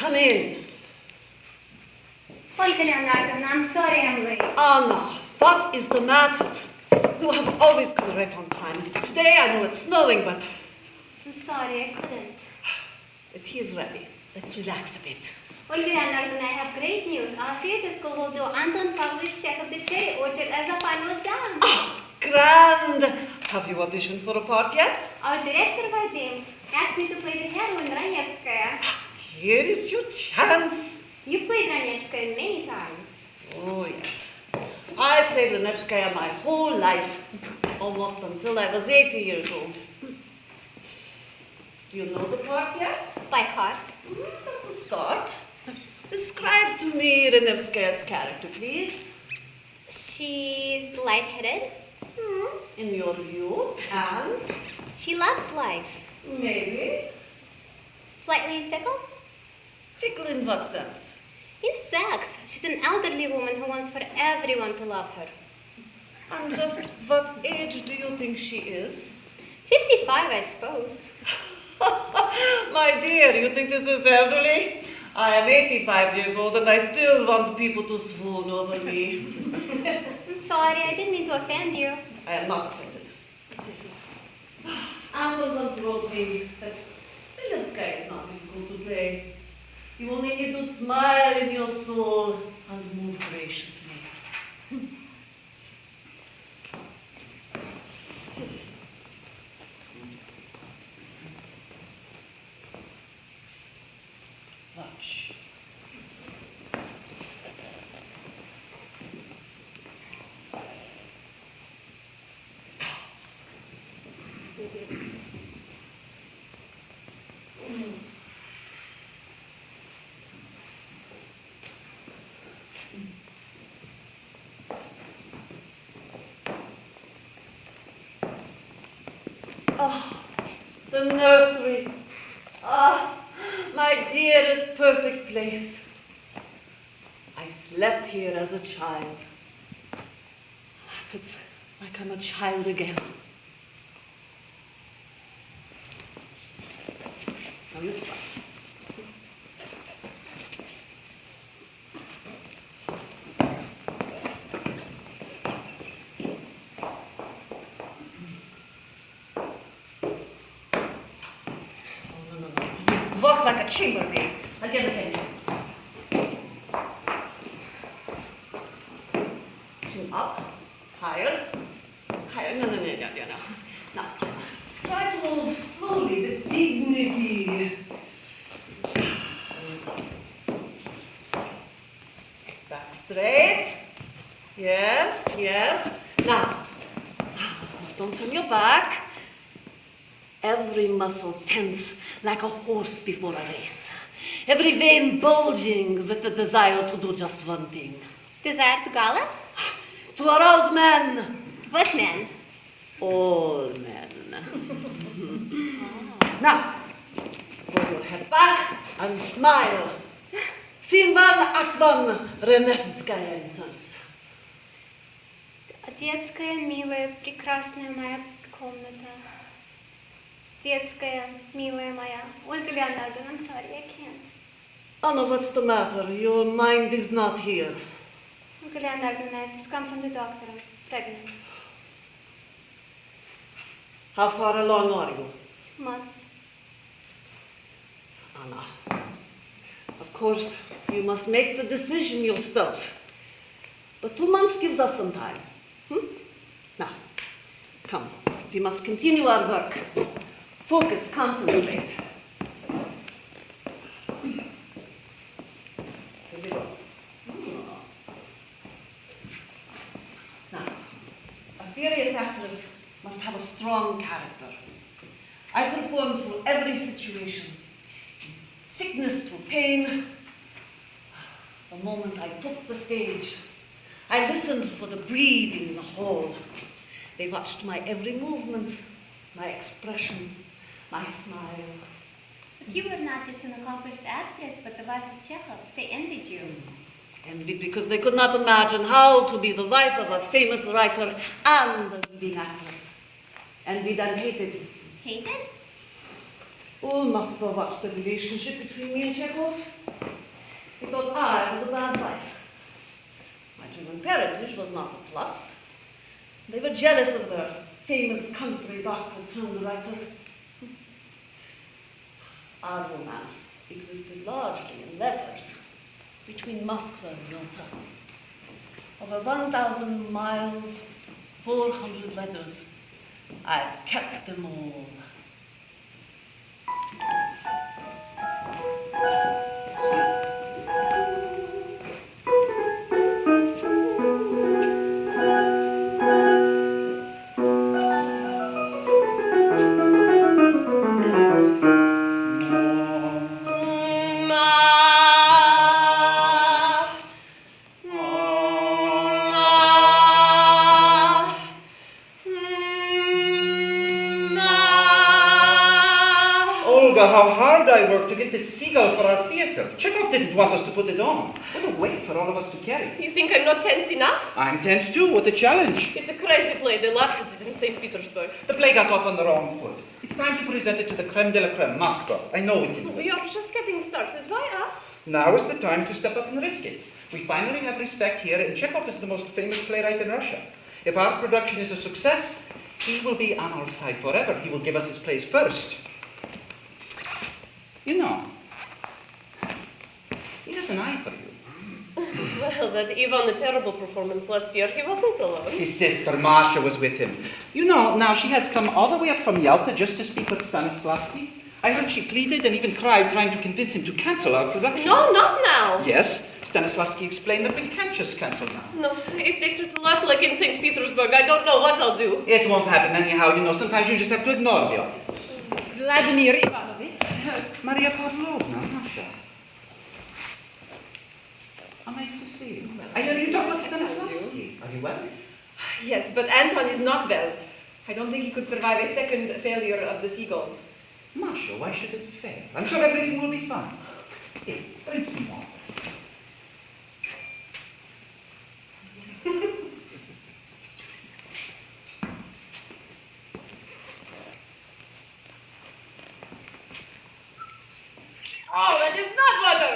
come in. Olga Leonardovna, I'm sorry I'm late. Anna, what is the matter? You have always come right on time. Today I know it's snowing, but I'm sorry, I couldn't. it is ready. Let's relax a bit. Olga Leonardovna, I have great news. Our theatre school will do Anton Pavlovich Chekhov the Cherry Orchard as a final exam. Oh, grand! Have you auditioned for a part yet? Our director Vadim asked me to play the heroine Ranievskaya. Here is your chance. You played Ranievskaya many times. Oh, yes. I played Ranievskaya my whole life, almost until I was 80 years old. Do you know the part yet? By heart. That's a start. Describe to me Ranievskaya's character, please. She's lightheaded. In your view, and? She loves life. Maybe. Slightly fickle? Fickle in what sense? In sex. She's an elderly woman who wants for everyone to love her. And just what age do you think she is? 55, I suppose. My dear, you think this is elderly? I am 85 years old and I still want people to swoon over me. I'm sorry, I didn't mean to offend you. I am not offended. Anton once wrote me that Ranievskaya is not difficult to play. You only need to smile in your soul and move graciously. Watch. Oh, the nursery. Ah, my dearest perfect place. I slept here as a child. It's like I'm a child again. Now you try. Walk like a chambermaid. Again. Chin up, higher. No. Now, try to move slowly with dignity. Back straight. Yes. Now, don't turn your back. Every muscle tense like a horse before a race. Every vein bulging with the desire to do just one thing. Desire to gallop? To arouse men. What men? All men. Now, throw your head back and smile. Scene 1, Act 1, Ranievskaya enters. Детская, милая, прекрасная моя комната. Детская, милая моя. Olga Leonardovna, I'm sorry, I can't. Anna, what's the matter? Your mind is not here. Olga Leonardovna, I've just come from the doctor. I'm pregnant. How far along are you? 2 months. Anna, of course, you must make the decision yourself. But 2 months gives us some time. Now, come, we must continue our work. Focus, concentrate. Here we go. Now, a serious actress must have a strong character. I perform through every situation. Sickness through pain. The moment I took the stage, I listened for the breathing in the hall. They watched my every movement, my expression, my smile. But you were not just an accomplished actress, but the wife of Chekhov. They envied you. Envied because they could not imagine how to be the wife of a famous writer and a leading actress. Envied and hated. Hated? All Moskva watched the relationship between me and Chekhov. He thought I was a bad wife. My German parentage was not a plus. They were jealous of their famous country doctor, writer. Our romance existed largely in letters between Moscow and Yalta. Over 1,000 miles, 400 letters. I've kept them all. How hard I worked to get this seagull for our theatre. Chekhov didn't want us to put it on. What a weight for all of us to carry. You think I'm not tense enough? I'm tense too. What a challenge. It's a crazy play. They laughed at it in St. Petersburg. The play got off on the wrong foot. It's time to present it to the creme de la creme, Moscow. I know we can do it. We are just getting started. Why us? Now is the time to step up and risk it. We finally have respect here, and Chekhov is the most famous playwright in Russia. If our production is a success, he will be on our side forever. He will give us his plays first. You know, he has an eye for you. Well, that Ivan the Terrible performance last year, he wasn't alone. His sister Masha was with him. You know, now she has come all the way up from Yalta just to speak with Stanislavski. I heard she pleaded and even cried trying to convince him to cancel our production. No, not now. Yes, Stanislavski explained that we can't just cancel now. No, if they start to laugh like in St. Petersburg, I don't know what I'll do. It won't happen anyhow, you know. Sometimes you just have to ignore the audience. Vladimir Ivanovich. Maria Pavlovna, Masha. How nice to see you. I hear you talk about Stanislavski. Are you well? Yes, but Anton is not well. I don't think he could survive a second failure of the seagull. Masha, why should it fail? I'm sure everything will be fine. Here, drink some more. Oh, that is not water!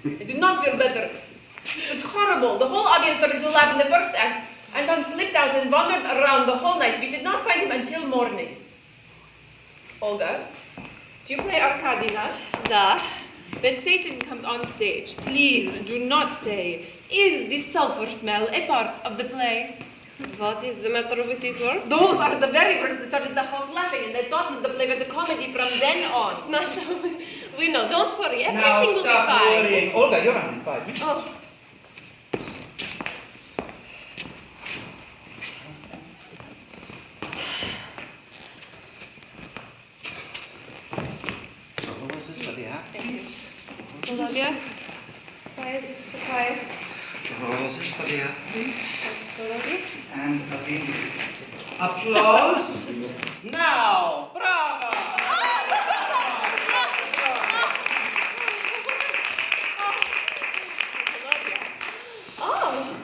I do not feel better. It was horrible. The whole audience started to laugh in the first act. Anton slipped out and wandered around the whole night. We did not find him until morning. Olga, do you play Arkadina? Da. When Satan comes on stage, please do not say, "Is the sulfur smell a part of the play?" What is the matter with these words? Those are the very words that started the house laughing, and they thought the play was a comedy from then on. Masha, we know. Don't worry. Everything Now will be stop fine. worrying. Olga, you're on in 5 minutes. Oh. Roses for the actors. Olga, why is it so quiet? Roses for the actors. Olga? And applause. Now, bravo! Oh.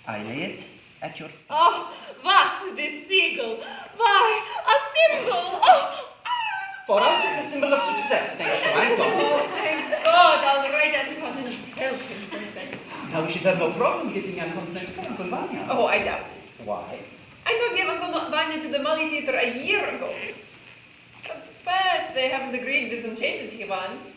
I lay it at your feet. Oh, what? This seagull. Why, a symbol. Oh. For us, it's a symbol of success, thanks to Anton. Oh, thank God, I'll write Anton and help him. Now we should have no problem getting Anton's next film, Kulvania. Oh, I doubt it. Why? Anton gave a Vanya to the Mali Theatre a year ago. But they haven't agreed to some changes he wants.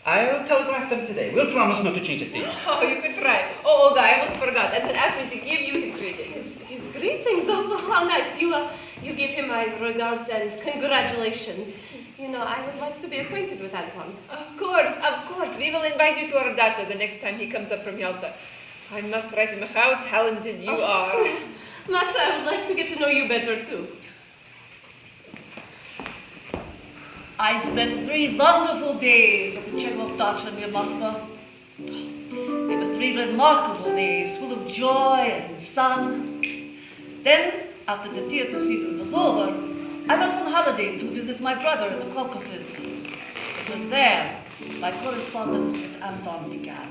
I'll telegraph them today. We'll promise not to change a thing. Oh, you could try. Oh, Olga, I almost forgot. Anton asked me to give you his greetings. His greetings. Oh, how nice. You give him my regards and congratulations. You know, I would like to be acquainted with Anton. Of course. We will invite you to our dacha the next time he comes up from Yalta. I must write him how talented you are. Masha, I would like to get to know you better, too. I spent 3 wonderful days at the Chekhov dacha near Moscow. They were 3 remarkable days, full of joy and fun. Then, after the theatre season was over, I went on holiday to visit my brother in the Caucasus. It was there my correspondence with Anton began.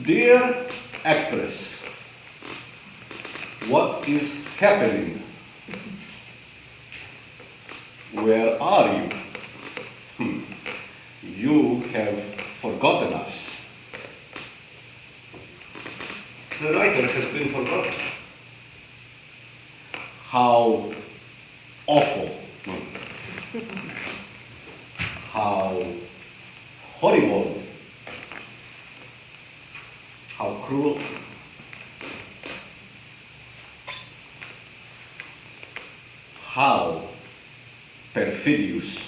Dear actress, what is happening? Where are you? You have forgotten us. The writer has been forgotten. How awful. How horrible. How cruel. How perfidious.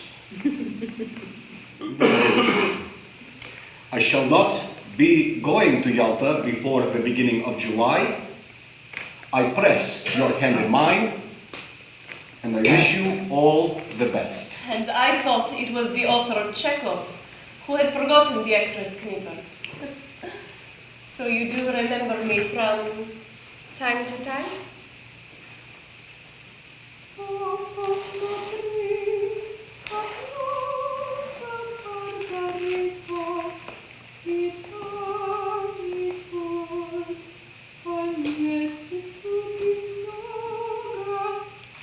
I shall not be going to Yalta before the beginning of July. I press your hand in mine, and I wish you all the best. And I thought it was the author Chekhov who had forgotten the actress Knieper. So you do remember me from time to time?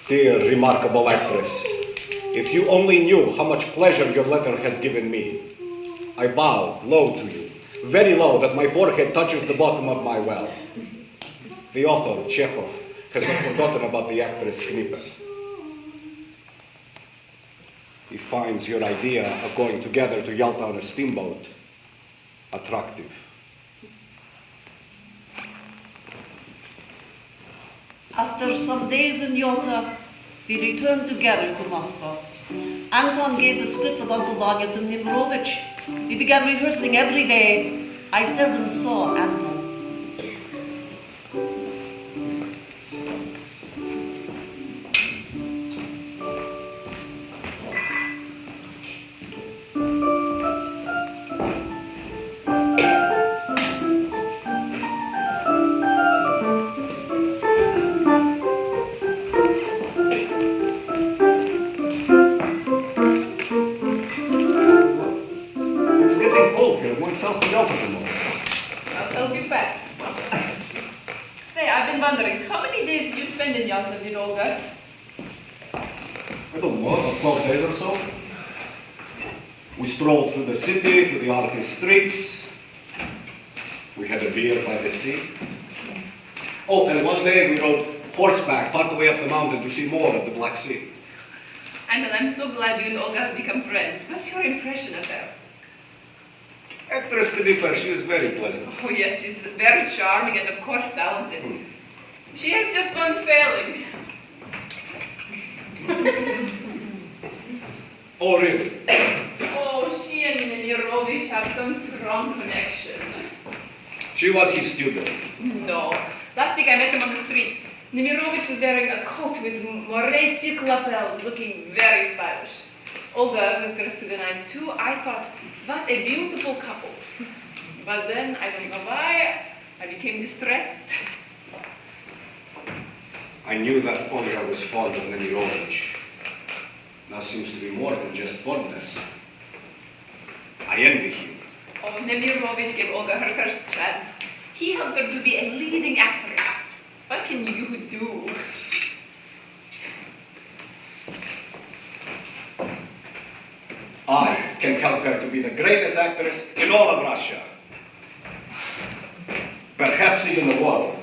Dear remarkable actress, if you only knew how much pleasure your letter has given me. I bow low to you, very low that my forehead touches the bottom of my well. The author, Chekhov, has not forgotten about the actress Knieper. He finds your idea of going together to Yalta on a steamboat attractive. After some days in Yalta, we returned together to Moscow. Anton gave the script of Uncle Vanya to Nemirovich. We began rehearsing every day. I seldom saw Anton. I'll help you back. Say, I've been wondering, how many days did you spend in Yalta with Olga? I don't know, about 12 days or so. We strolled through the city, through the artist streets. We had a beer by the sea. Oh, and one day we rode horseback part of the way up the mountain to see more of the Black Sea. And I'm so glad you and Olga have become friends. What's your impression of her? Actress Knieper, she is very pleasant. Oh yes, she's very charming and of course talented. She has just one failing. Oh, really? Oh, she and Nemirovich have some strong connection. She was his student. No. Last week I met him on the street. Nemirovich was wearing a coat with moiré silk lapels, looking very stylish. Olga was dressed to the nines too. I thought, what a beautiful couple. But then, I don't know why, I became distressed. I knew that Olga was fond of Nemirovich. Now seems to be more than just fondness. I envy him. Oh, Nemirovich gave Olga her first chance. He helped her to be a leading actress. What can you do? I can help her to be the greatest actress in all of Russia. Perhaps even the world.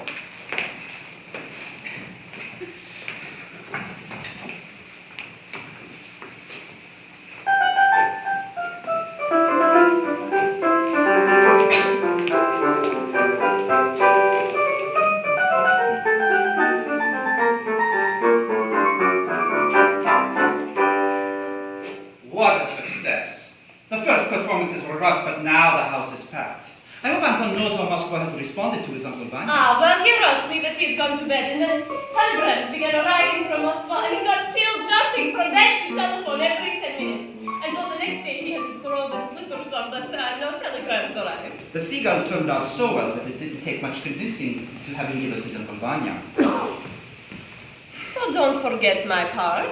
What a success. The first performances were rough, but now the house is packed. I hope Anton knows how Moscow has responded to his Uncle Vanya. Well, he wrote me that he had gone to bed, and then telegrams began arriving from Moscow, and he got chilled jumping from bed to telephone every 10 minutes. And on the next day, he had his robe and slippers on, but no telegrams arrived. The seagull turned out so well that it didn't take much convincing to have him give us his Uncle Vanya. Well, don't forget my part.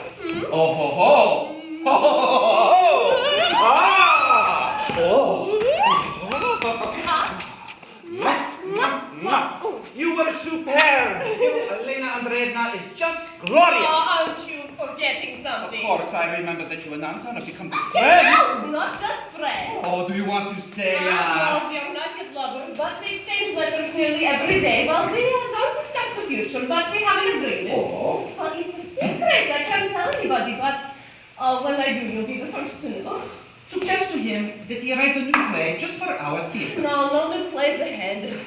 Oh ho ho! Ho ho ho ho ho! Ah! Oh! glorious! Oh, aren't you forgetting Of something? course, I remember that you and Anton have become good Yes, friends. not just friends. Oh, do you want to say, Well, we are not yet lovers, but we exchange letters nearly every day. Well, we don't discuss the future, but we have an agreement. Oh. Well, it's a secret. I can't tell anybody, but when I do, you'll be the first to know. Suggest to him that he write a new play just for our theater. No new plays ahead.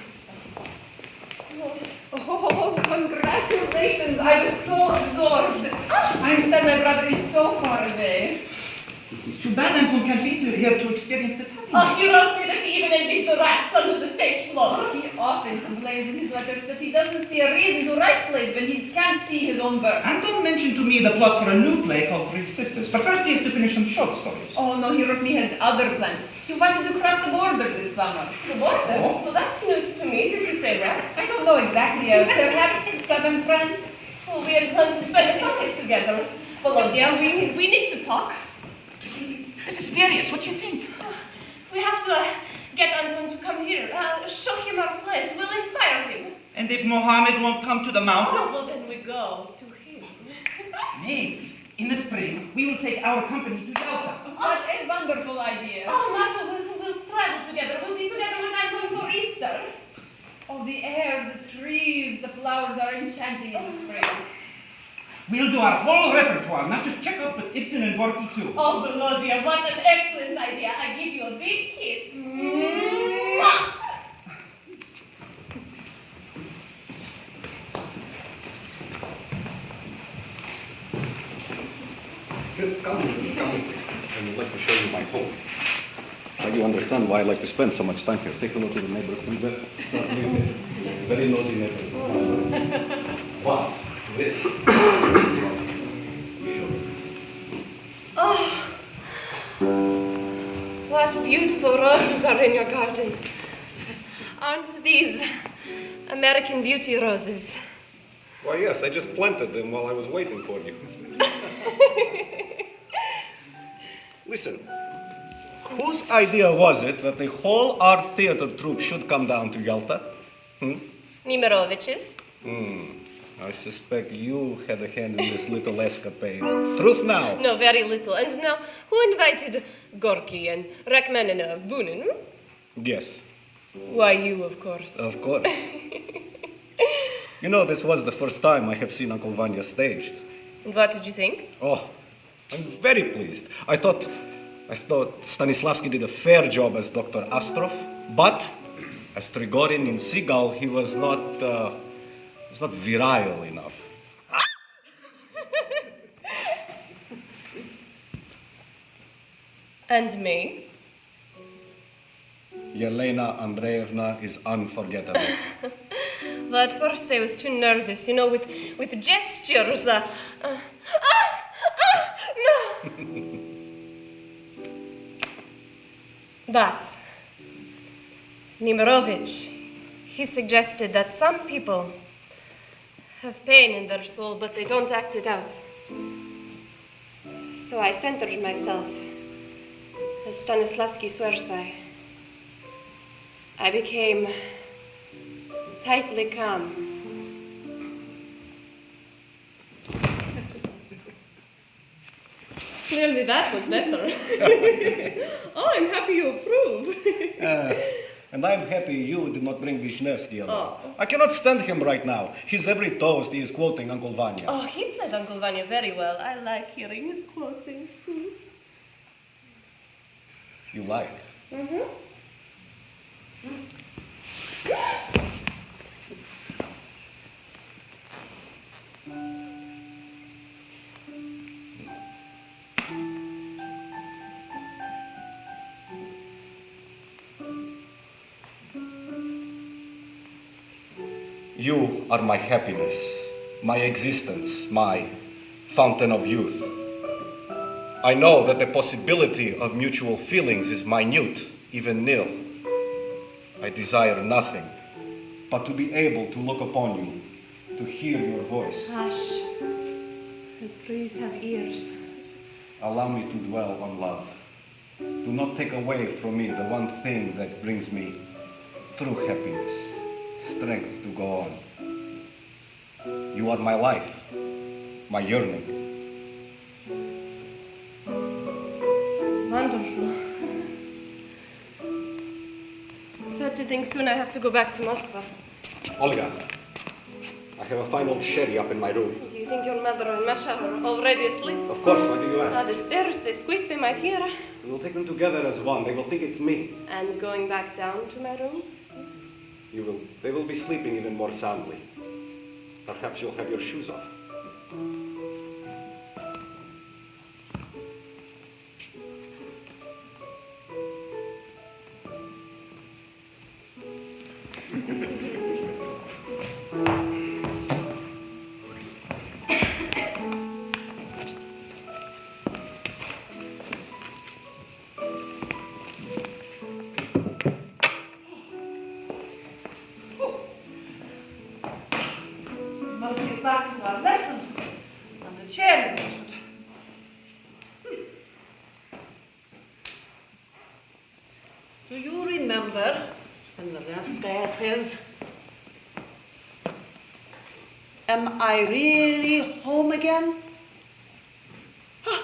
Oh, congratulations. I was so absorbed. I'm sad my brother is so far away. It's too bad Anton can't be here to experience this Oh, happiness. he wrote me that he even envies the rats under the stage floor. He often complains in his letters that he doesn't see a reason to write plays when he can't see his own work. Anton mentioned to me the plot for a new play called Three Sisters, but first he has to finish some short stories. Oh no, he wrote me his other plans. He wanted to cross the border this summer. The border? Oh. Well, that's news to me. Did you say that? I don't know exactly. Perhaps 7 friends. Well, we had planned to spend the summer together. Volodya, we need to talk. This is serious. What do you think? We have to get Anton to come here. Show him our place. We'll inspire him. And if Mohammed won't come to the Oh, mountain? well, then we go to him. Maybe. In the spring, we will take our company to Yalta. What a wonderful idea. Oh, Masha, we'll travel together. We'll be together with Anton for Easter. Oh, the air, the trees, the flowers are enchanting in the spring. We'll do our whole repertoire, not just Chekhov, but Ibsen and Gorky too. Oh, Volodya, what an excellent idea. I give you a big kiss. Mwah! Just come. I would like to show you my home. Now you understand why I like to spend so much time here. Take a look at the neighborhood. Very nosy neighborhood. But this. Oh, what beautiful roses are in your garden. Aren't these American Beauty roses? Why, yes, I just planted them while I was waiting for you. Listen, whose idea was it that the whole art theater troupe should come down to Yalta? Nemirovich's. I suspect you had a hand in this little escapade. Truth now. No, very little. And now, who invited Gorky and Rachmaninoff, Bunin? Yes, Why, you, of course. of course. You know, this was the first time I have seen Uncle Vanya staged. What did you think? Oh, I'm very pleased. I thought Stanislavski did a fair job as Dr. Astrov, but as Trigorin in Seagull, he was not virile enough. And me? Yelena Andreevna is unforgettable. But at first I was too nervous, with gestures. No! But Nemirovich, he suggested that some people have pain in their soul, but they don't act it out. So I centered myself, as Stanislavski swears by. I became tightly calm. Clearly that was better. Oh, I'm happy you approve. And I'm happy you did not bring Vishnevsky along. I cannot stand him right now. His every toast he is quoting Uncle Vanya. Oh, he played Uncle Vanya very well. I like hearing his quoting. You like? Mm-hmm. You are my happiness, my existence, my fountain of youth. I know that the possibility of mutual feelings is minute, even nil. I desire nothing but to be able to look upon you, to hear your voice. Hush. Please have ears. Allow me to dwell on love. Do not take away from me the one thing that brings me true happiness, strength to go on. You are my life, my yearning. Wonderful. Sad to think soon I have to go back to Moscow. Olga, I have a fine old sherry up in my room. Do you think your mother and Masha are already asleep? Of course, why do you ask? The stairs, they squeak, they might hear. We'll take them together as one. They will think it's me. And going back down to my room? They will be sleeping even more soundly. Perhaps you'll have your shoes off. Must get back to our lesson. And the chair mentioned. Do you remember when the Nevskaya says, "Am I really home again? Huh.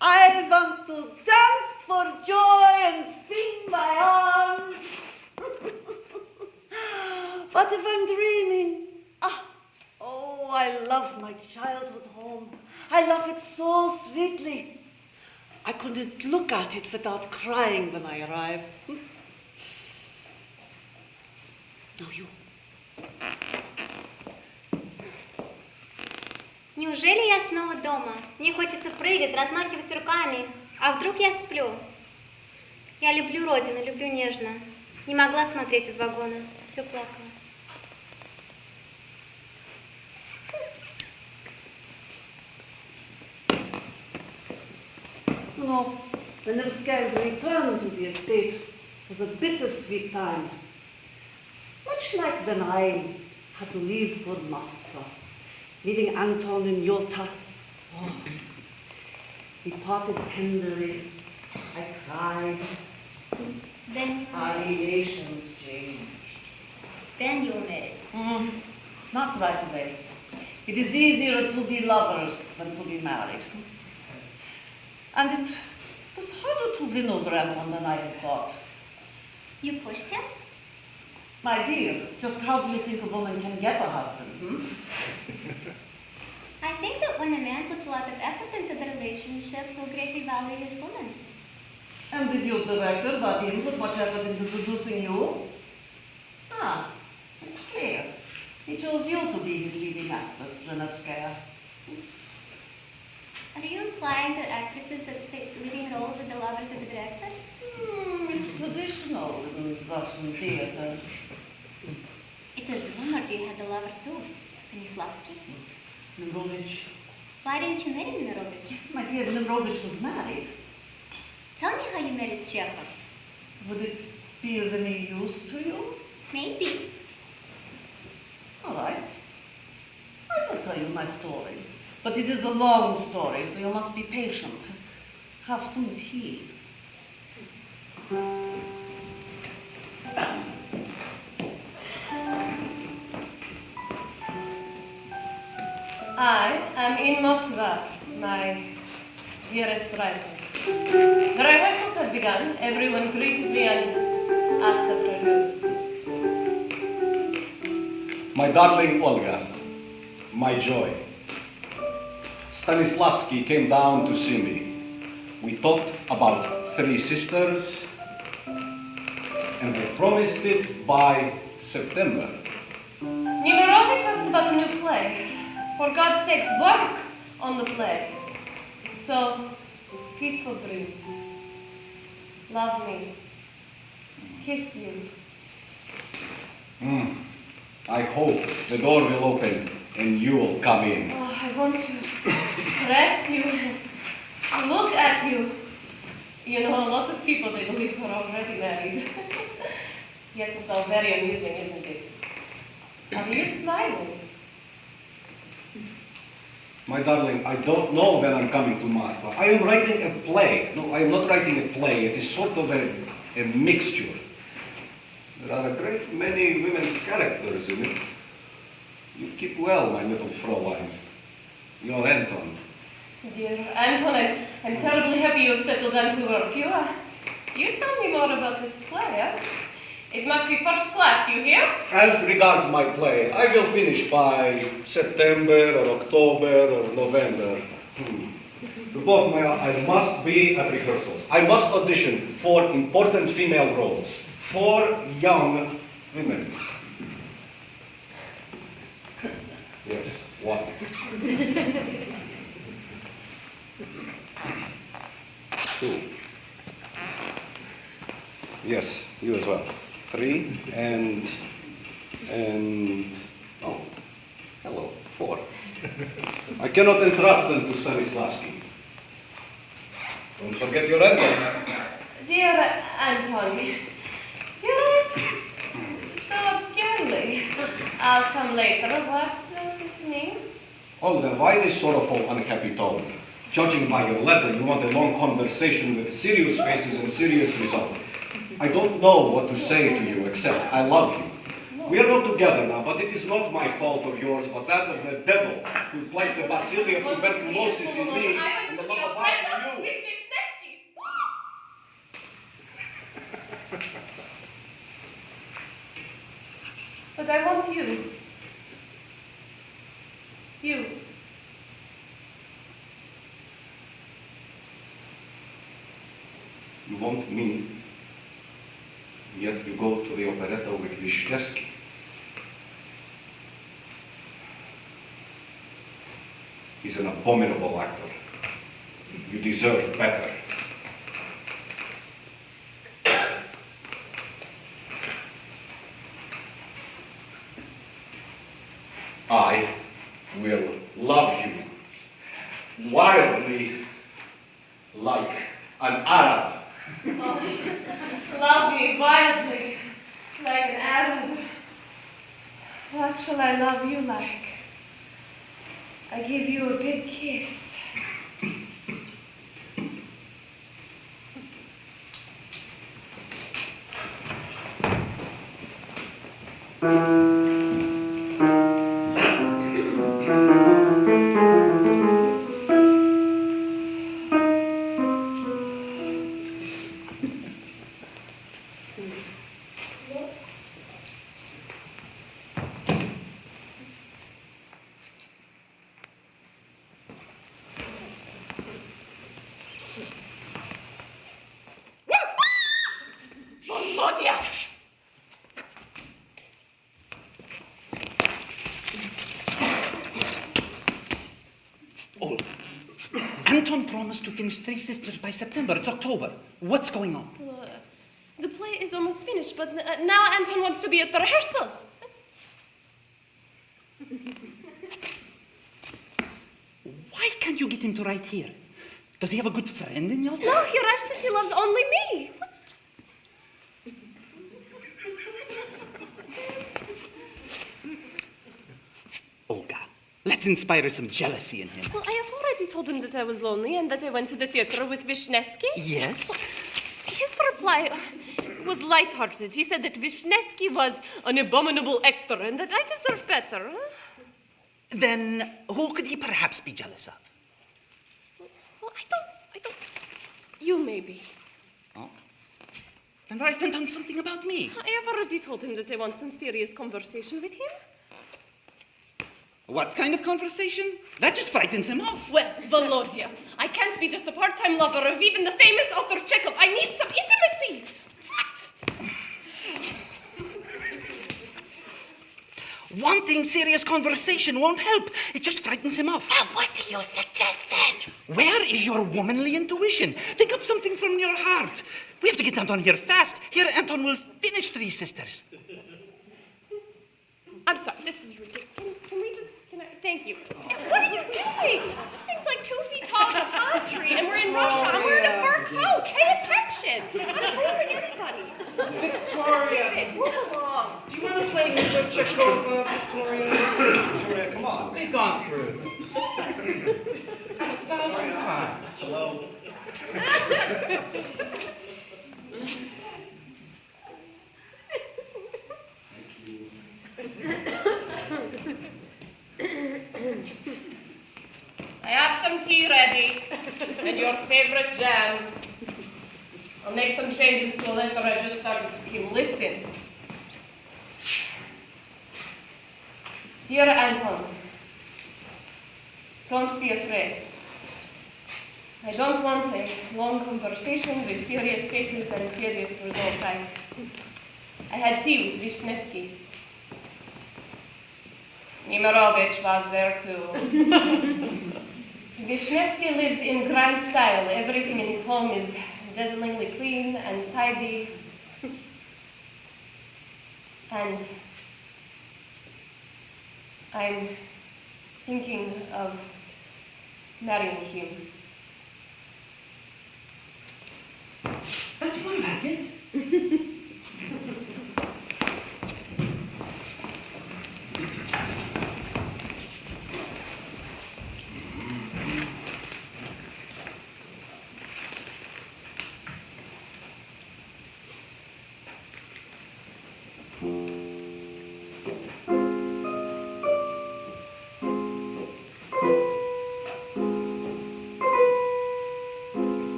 I want to dance for joy and swing my arms. What if I'm dreaming? Oh, I love my childhood home. I love it so sweetly. I couldn't look at it without crying when I arrived. Now you. Неужели я снова дома? Мне хочется прыгать, размахивать руками. А вдруг я сплю? Я люблю родину, люблю нежно. Не могла смотреть из вагона. Все плакала. No, the Nevskaya's return to the estate was a bittersweet time. Much like when I had to leave for Moscow, leaving Anton in Yalta. Oh, we parted tenderly. I cried. Then Our relations changed. you were married. Not right away. It is easier to be lovers than to be married. And it was harder to win over Anton than I had thought. You pushed him? My dear, just how do you think a woman can get a husband? I think that when a man puts a lot of effort into the relationship, he'll greatly value his woman. And did your director, Vadim, put much effort into seducing you? It's clear. He chose you to be his leading actress, Lenevskaya. Are you implying that actresses that play leading roles are the lovers of the directors? It's traditional in Russian theater. It was rumored you had a lover too, Stanislavski. Nemirovich. Why didn't you marry Nemirovich? My dear, Nemirovich was married. Tell me how you married Chekhov. Would it be of any use to you? Maybe. All right. I will tell you my story. But it is a long story, so you must be patient. Have some tea. I am in Moscow, my dearest writer. The rehearsals have begun. Everyone greeted me and asked after you. My darling Olga, my joy. Stanislavski came down to see me. We talked about Three Sisters, and I promised it by September. Nemirovich asked about a new play. For God's sakes, work on the play. So, peaceful dreams. Love me. Kiss you. I hope the door will open and you will come in. Oh, I want to press you, look at you. You know, a lot of people, they believe we're already married. Yes, it's all very amusing, isn't it? Are you smiling? My darling, I don't know when I'm coming to Moscow. I am writing a play. No, I am not writing a play. It is sort of a mixture. There are a great many women characters in it. You keep well, my little Fräulein. Your Anton. Dear Anton, I'm terribly happy you've settled down to work. You tell me more about this play, eh? It must be first class, you hear? As regards my play, I will finish by September or October or November. Above my, I must be at rehearsals. I must audition for important female roles, for young women. Yes, what? 2. Yes, you as well. 3 and oh, hello, 4. I cannot entrust them to Stanislavski. Don't forget your Anton. Dear Anton, you're so obscurely. I'll come later. What does this mean? Olga, why this sorrowful, unhappy tone? Judging by your letter, you want a long conversation with serious faces and serious result. I don't know what to say to you except I love you. We are not together now, but it is not my fault or yours, but that of the devil who planted the bacilli of tuberculosis in me and the love of art in you. But I want you. You. You want me, yet you go to the operetta with Wisniewski. He's an abominable actor. You deserve better. I will love you wildly like an Arab. Oh, love me wildly, like an Arab. What shall I love you like? I give you a big kiss. Oh, Anton promised to finish Three Sisters by September. It's October. What's going on? The play is almost finished, but now Anton wants to be at the rehearsals. Why can't you get him to write here? Does he have a good friend in your No, he writes that he loves only me. What? Olga, let's inspire some jealousy in him. Well, I have already told him that I was lonely and that I went to the theater with Wisniewski. Yes? His reply was light-hearted. He said that Wisniewski was an abominable actor and that I deserve better. Huh? Then who could he perhaps be jealous of? Well, I don't. You maybe. Oh. Then write down something about me. I have already told him that I want some serious conversation with him. What kind of conversation? That just frightens him off. Well, Volodya, I can't be just a part-time lover of even the famous author Chekhov. I need some intimacy. Wanting serious conversation won't help. It just frightens him off. Well, what do you suggest then? Where is your womanly intuition? Think up something from your heart. We have to get Anton here fast. Here, Anton will finish Three Sisters. I'm sorry, this is ridiculous. Thank you. What are you doing? This thing's like 2 feet tall as a palm tree, and we're in Russia. I'm wearing a fur coat. Pay attention. I'm not fooling anybody. Victoria! Move along. Do you want to play with Chekhov, Victoria? Victoria, come on. They've gone through. 1,000 times. Hello? ready. And your favorite jam. I'll make some changes to a letter I just started to kill. Listen. Dear Anton, don't be afraid. I don't want a long conversation with serious faces and serious results. I had tea with Vishnesky. Nemirovich was there too. Vishnesky lives in grand style. Everything in his home is dazzlingly clean and tidy. And I'm thinking of marrying him. That's my racket.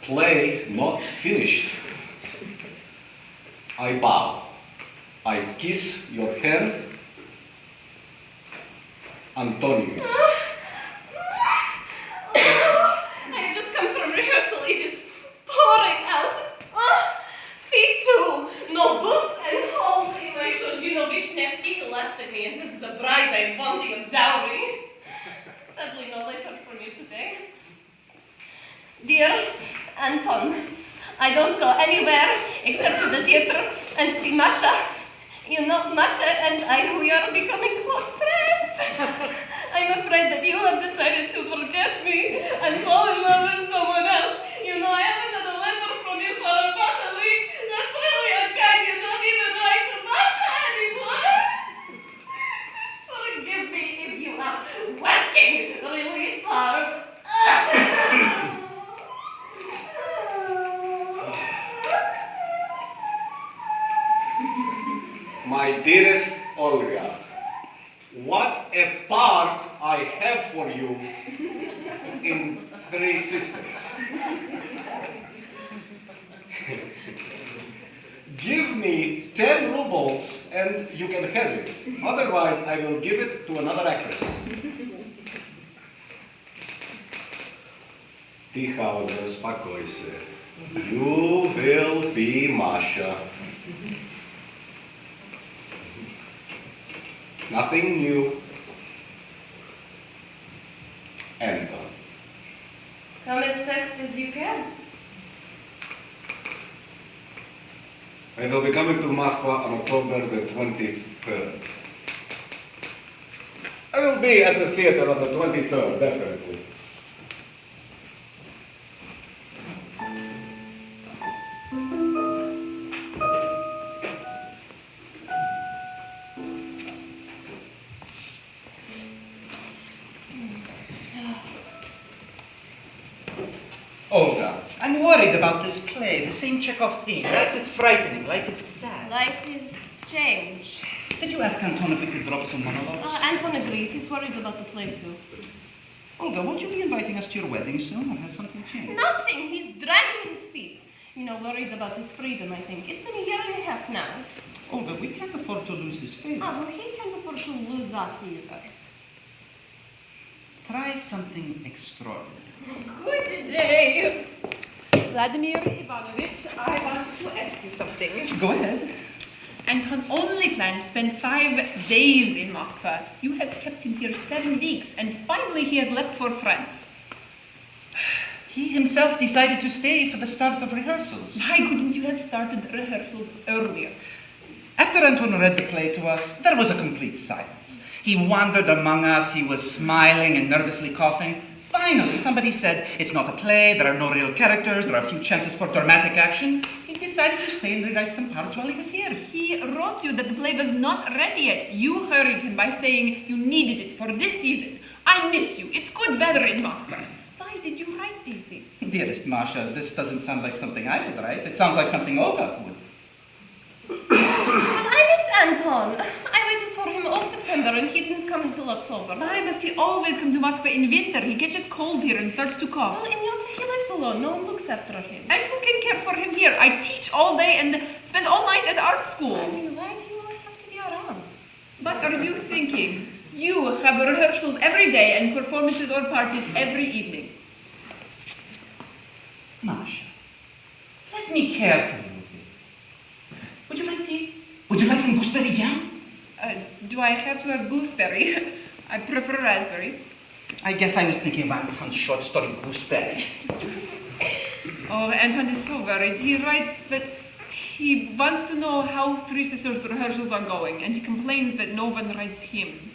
Play not finished. I bow. I kiss your hand. Antonius. I've just come from rehearsal. It is pouring out. Feet too. No boots and holes in my shoes. You know, Vishnesky laughed at me and says, as a bride I'm wanting a dowry. Sadly, no letter from you today. Dear Anton, I don't go anywhere except to the theater and see Masha. You know, Masha and I, we are becoming close friends. I'm afraid that you have decided to forget me and fall in love with someone else. You know, I haven't had a letter from you for about a week. That's really unkind. You don't even write to Masha anymore. Forgive me if you are working really hard. My dearest Olga, what a part I have for you in Three Sisters. Give me 10 rubles and you can have it. Otherwise, I will give it to another actress. Тихо, Olga, успокой се. You will be Masha. Nothing new. Anton. Come as fast as you can. I will be coming to Moscow on October the 23rd. I will be at the theater on the 23rd, definitely. Olga, I'm worried about this play, the same Chekhov theme. Life is frightening, life is sad. Life is change. Did you ask Anton if we could drop some monologues? Anton agrees. He's worried about the play too. Olga, won't you be inviting us to your wedding soon, or has something changed? Nothing. He's dragging his feet. You know, worried about his freedom, I think. It's been a year and a half now. Olga, we can't afford to lose this favor. Oh, well, he can't afford to lose us either. Try something extraordinary. Good day. Vladimir Ivanovich, I want to ask you something. Go ahead. Anton only planned to spend 5 days in Moscow. You have kept him here 7 weeks, and finally he has left for France. He himself decided to stay for the start of rehearsals. Why couldn't you have started rehearsals earlier? After Anton read the play to us, there was a complete silence. He wandered among us, he was smiling and nervously coughing. Finally, somebody said, "It's not a play, there are no real characters, there are few chances for dramatic action." He decided to stay and rewrite some parts while he was here. He wrote you that the play was not ready yet. You hurried him by saying you needed it for this season. I miss you. It's good weather in Moscow. Why did you write these things? Dearest Masha, this doesn't sound like something I would write. It sounds like something Olga would. Well, I miss Anton. I waited for him all September and he didn't come until October. Why must he always come to Moscow in winter? He catches cold here and starts to cough. Well, in Yalta he lives alone. No one looks after him. And who can care for him here? I teach all day and spend all night at art school. I mean, why do you always have to be around? What are you thinking? You have rehearsals every day and performances or parties every evening. Masha, let me care for you a bit. Would you like tea? Would you like some gooseberry jam? Do I have to have gooseberry? I prefer raspberry. I guess I was thinking of Anton's short story, Gooseberry. Oh, Anton is so worried. He writes that he wants to know how Three Sisters' rehearsals are going, and he complains that no one writes him.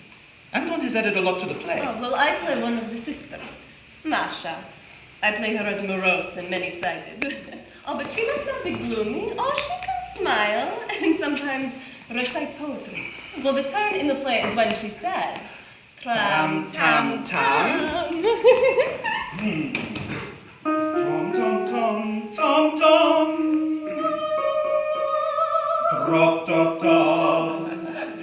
Anton has added a lot to the play. Oh, well, I play one of the sisters, Masha. I play her as morose and many-sided. Oh, but she must not be gloomy. Oh, she can smile and sometimes recite poetry. Well, the turn in the play is when she says, Tram, tam, tam. Tom, tom, tom, tom, tom. Drop, top, top.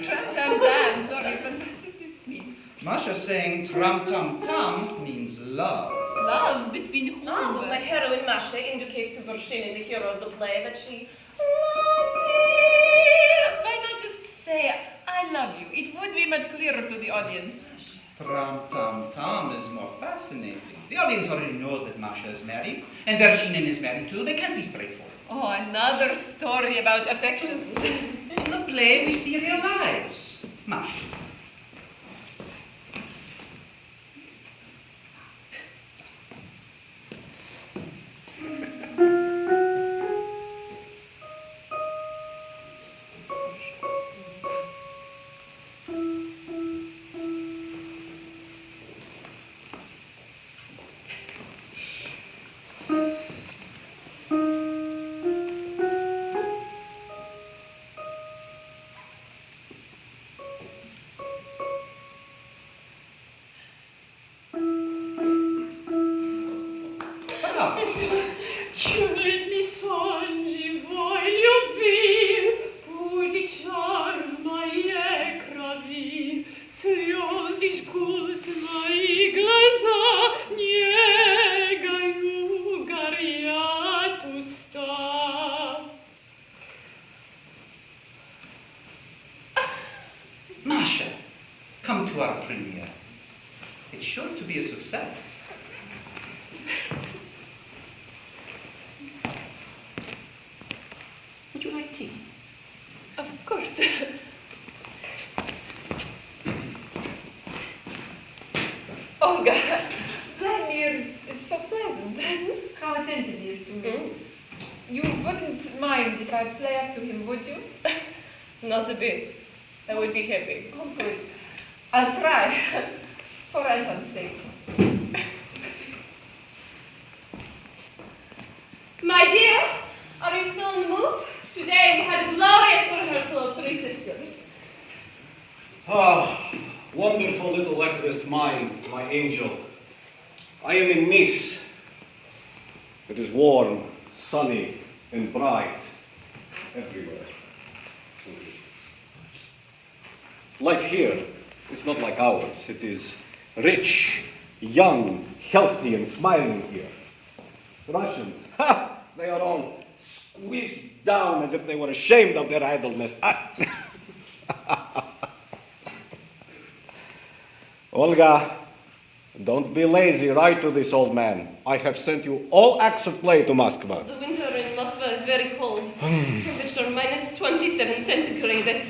Tram-tam-tam, sorry, but what does this mean? Masha saying tram, tam, tam means love. Love between whom? Oh, well, my heroine Masha indicates to Vershinin, the hero of the play, that she loves him. Why not just say, I love you? It would be much clearer to the audience. Tram, tam, tam is more fascinating. The audience already knows that Masha is married, and Vershinin is married too. They can't be straightforward. Oh, another story about affections. In the play, we see real lives. Masha. Чудный сон живой любви, путь чар в моей крови, слезы жгут мои глаза, негою горят уста. Masha, come to our premiere. It's sure to be a success. Would you like tea? Of course. Olga, Vladimir is so pleasant. How attentive he is to me. You wouldn't mind if I play up to him, would you? Not a bit. I would be happy. Oh, good. I'll try. For Anton's sake. My dear, are you still on the move? Today we had a glorious rehearsal of Three Sisters. Ah, wonderful little actress mine, my angel. I am in Nice. It is warm, sunny, and bright everywhere. Life here is not like ours. It is rich, young, healthy, and smiling here. Russians, ha! They are all squished down as if they were ashamed of their idleness. Olga, don't be lazy. Write to this old man. I have sent you all acts of play to Moscow. The winter in Moscow is very cold. Temperature minus 27 centigrades. disintegrated.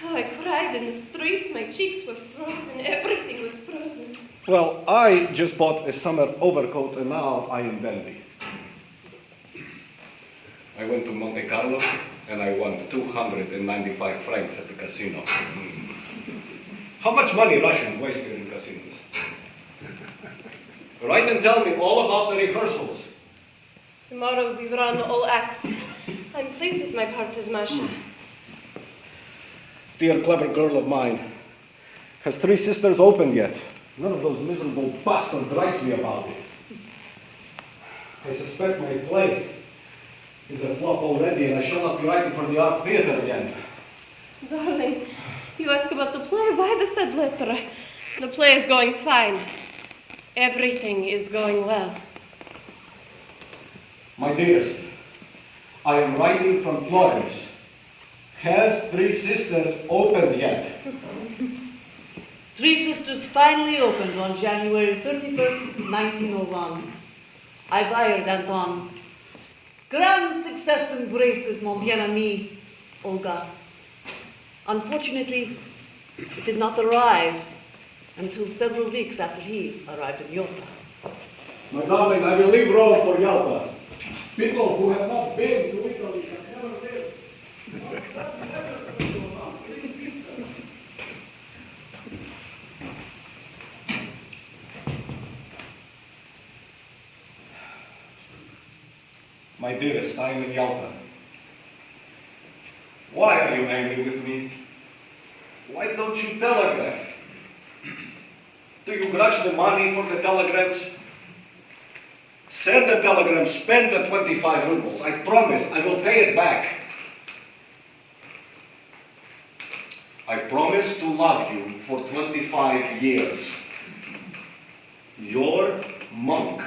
Oh, I cried in the street. My cheeks were frozen. Everything was frozen. Well, I just bought a summer overcoat and now I am dandy. I went to Monte Carlo and I won 295 francs at the casino. How much money Russians waste here in casinos? Write and tell me all about the rehearsals. Tomorrow we run all acts. I'm pleased with my part as Masha. Dear clever girl of mine, has Three Sisters opened yet? None of those miserable bastards writes me about it. I suspect my play is a flop already and I shall not be writing for the art theater again. Darling, you ask about the play? Why the said letter? The play is going fine. Everything is going well. My dearest, I am writing from Florence. Has Three Sisters opened yet? Three Sisters finally opened on January 31st, 1901. I wired Anton. Grand success embraces mon bien ami, Olga. Unfortunately, it did not arrive until several weeks after he arrived in Yalta. My darling, I will leave Rome for Yalta. People who have not been to Italy can never live. My dearest, I am in Yalta. Why are you angry with me? Why don't you telegraph? Do you grudge the money for the telegrams? Send the telegram, spend the 25 rubles. I promise I will pay it back. I promise to love you for 25 years. Your monk.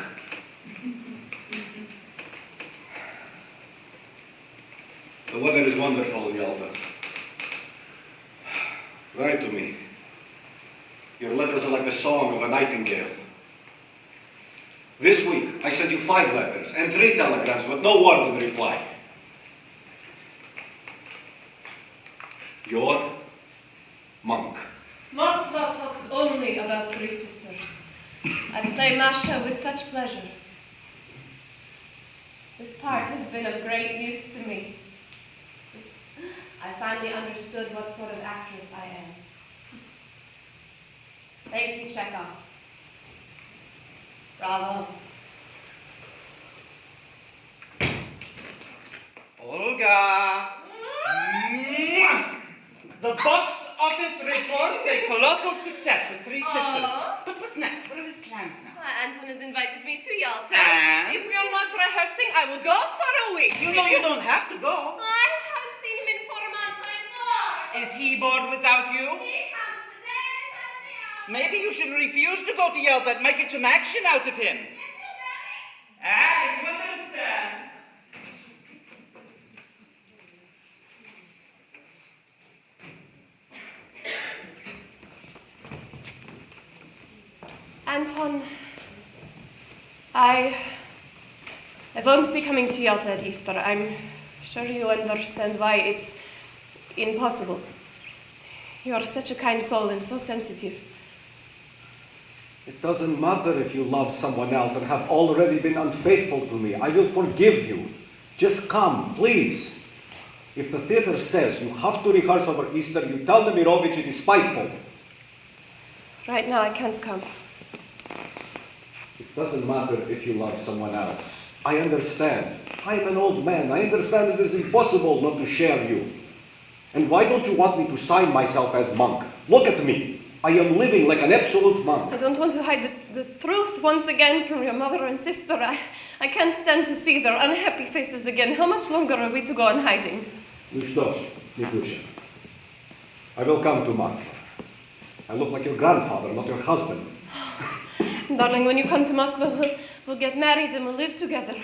The weather is wonderful in Yalta. Write to me. Your letters are like the song of a nightingale. This week, I sent you 5 letters and 3 telegrams, but no word in reply. Your monk. Moskva talks only about Three Sisters. I play Masha with such pleasure. This part has been of great use to me. I finally understood what sort of actress I am. Thank you, Chekhov. Bravo. Olga! The box office reports a colossal success with Three Sisters. But what's next? What are his plans now? Anton has invited me to Yalta. And? If we are not rehearsing, I will go for a week. You know you don't have to go. I have seen him in 4 months. I'm bored. Is he bored without you? He comes today and every hour. Maybe you should refuse to go to Yalta and make it some action out of him. Ah, you understand. Anton, I won't be coming to Yalta at Easter. I'm sure you understand why it's impossible. You are such a kind soul and so sensitive. It doesn't matter if you love someone else and have already been unfaithful to me. I will forgive you. Just come, please. If the theater says you have to rehearse over Easter, you tell Nemirovich it is spiteful. Right now I can't come. It doesn't matter if you love someone else. I understand. I am an old man. I understand it is impossible not to share you. And why don't you want me to sign myself as monk? Look at me. I am living like an absolute monk. I don't want to hide the truth once again from your mother and sister. I can't stand to see their unhappy faces again. How much longer are we to go on hiding? Ну что ж, Nikucha, I will come to Moscow. I look like your grandfather, not your husband. Darling, when you come to Moscow, we'll get married and we'll live together.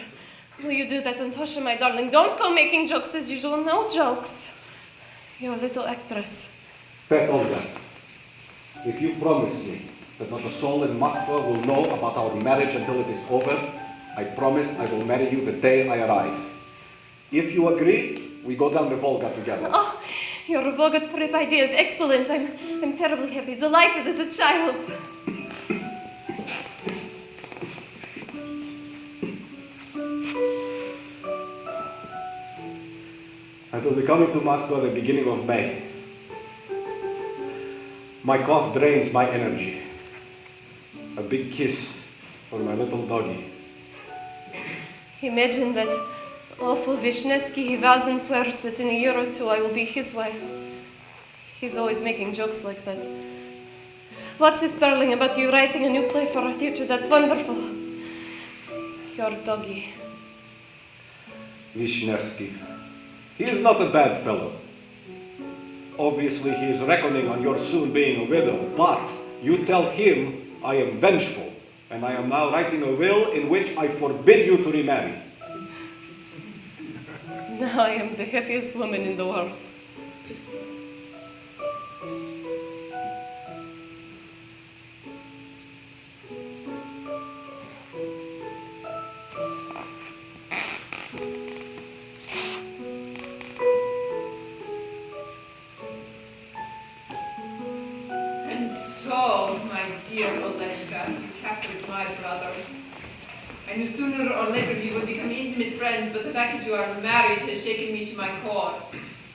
Will you do that, Antosha, my darling? Don't go making jokes as usual. No jokes. You're a little actress. Pet Olga, if you promise me that not a soul in Moscow will know about our marriage until it is over, I promise I will marry you the day I arrive. If you agree, we go down the Volga together. Oh, Your Vogot trip idea is excellent. I'm terribly happy, delighted as a child. I will be coming to Moscow at the beginning of May. My cough drains my energy. A big kiss for my little doggy. Imagine that awful Vishnevsky. He vows and swears that in a year or two I will be his wife. He's always making jokes like that. What's this, darling, about you writing a new play for our theater? That's wonderful. Your doggy. Vishnevsky. He is not a bad fellow. Obviously, he is reckoning on your soon being a widow, but you tell him I am vengeful, and I am now writing a will in which I forbid you to remarry. Now I am the happiest woman in the world. And so, my dear Oleshka, you captured my brother. I knew sooner or later we would become intimate friends, but the fact that you are married has shaken me to my core.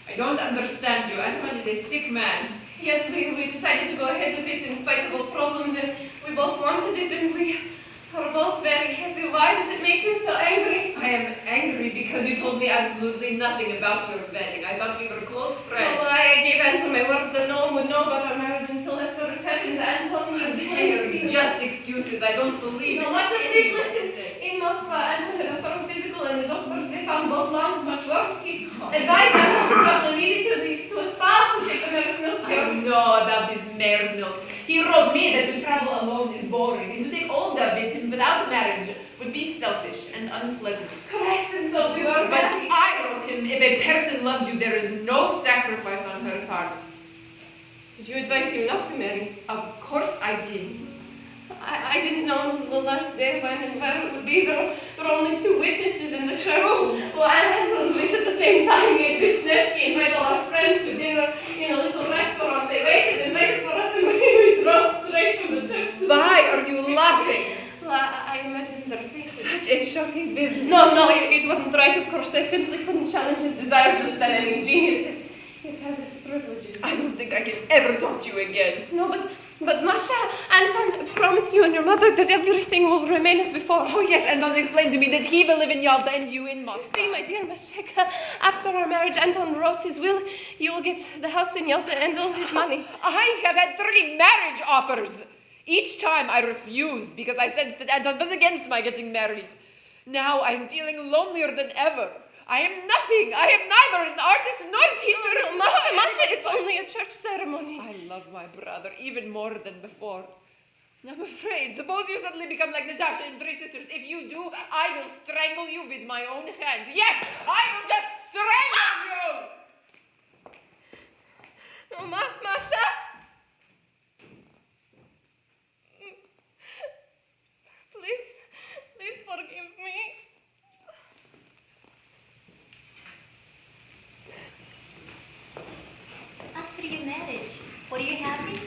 I don't understand you. Anton is a sick man. Yes, we decided to go ahead with it in spite of all problems, and we both wanted it, and we are both very happy. Why does it make you so angry? I am angry because you told me absolutely nothing about your wedding. I thought we were close friends. Well, I gave Anton my word that no one would know about our marriage until after it happened. Anton had Just excuses. I don't believe No, it. Masha, please listen. In Moscow, Anton had a thorough physical, and the doctors, they found both lungs much worse. He advised Anton to travel immediately to a spa to take the mare's milk. I know about this mare's milk. He wrote me that to travel alone is boring, and to take Olga with him without marriage would be selfish and unpleasant. Correct, and so we were But married. I wrote him, if a person loves you, there is no sacrifice on her part. Did you advise him not to marry? Of course I did. I didn't know until the last day when and where it would be. There were only two witnesses in the church. Well, Anton's wish at the same time. We had Vishnevsky invite all our friends to dinner in a little restaurant. They waited and waited for us, and we drove straight from the church. Why are you laughing? Well, I imagined their faces. Such a shocking business. No, it wasn't right, of course. I simply couldn't challenge his desire to study any genius. It has its privileges. I don't think I can ever talk to you again. No, but Masha, Anton promised you and your mother that everything will remain as before. Oh yes, Anton explained to me that he will live in Yalta and you in You Moscow. see, my dear Masheka, after our marriage, Anton wrote his will. You will get the house in Yalta and all his money. I have had 3 marriage offers. Each time I refused because I sensed that Anton was against my getting married. Now I'm feeling lonelier than ever. I am nothing. I am neither an artist nor a teacher. No, Masha, it's only a church ceremony. I love my brother even more than before. I'm afraid. Suppose you suddenly become like Natasha in Three Sisters. If you do, I will strangle you with my own hands. Yes, I will just strangle you! No, Masha! Please forgive me. After your marriage, were you happy?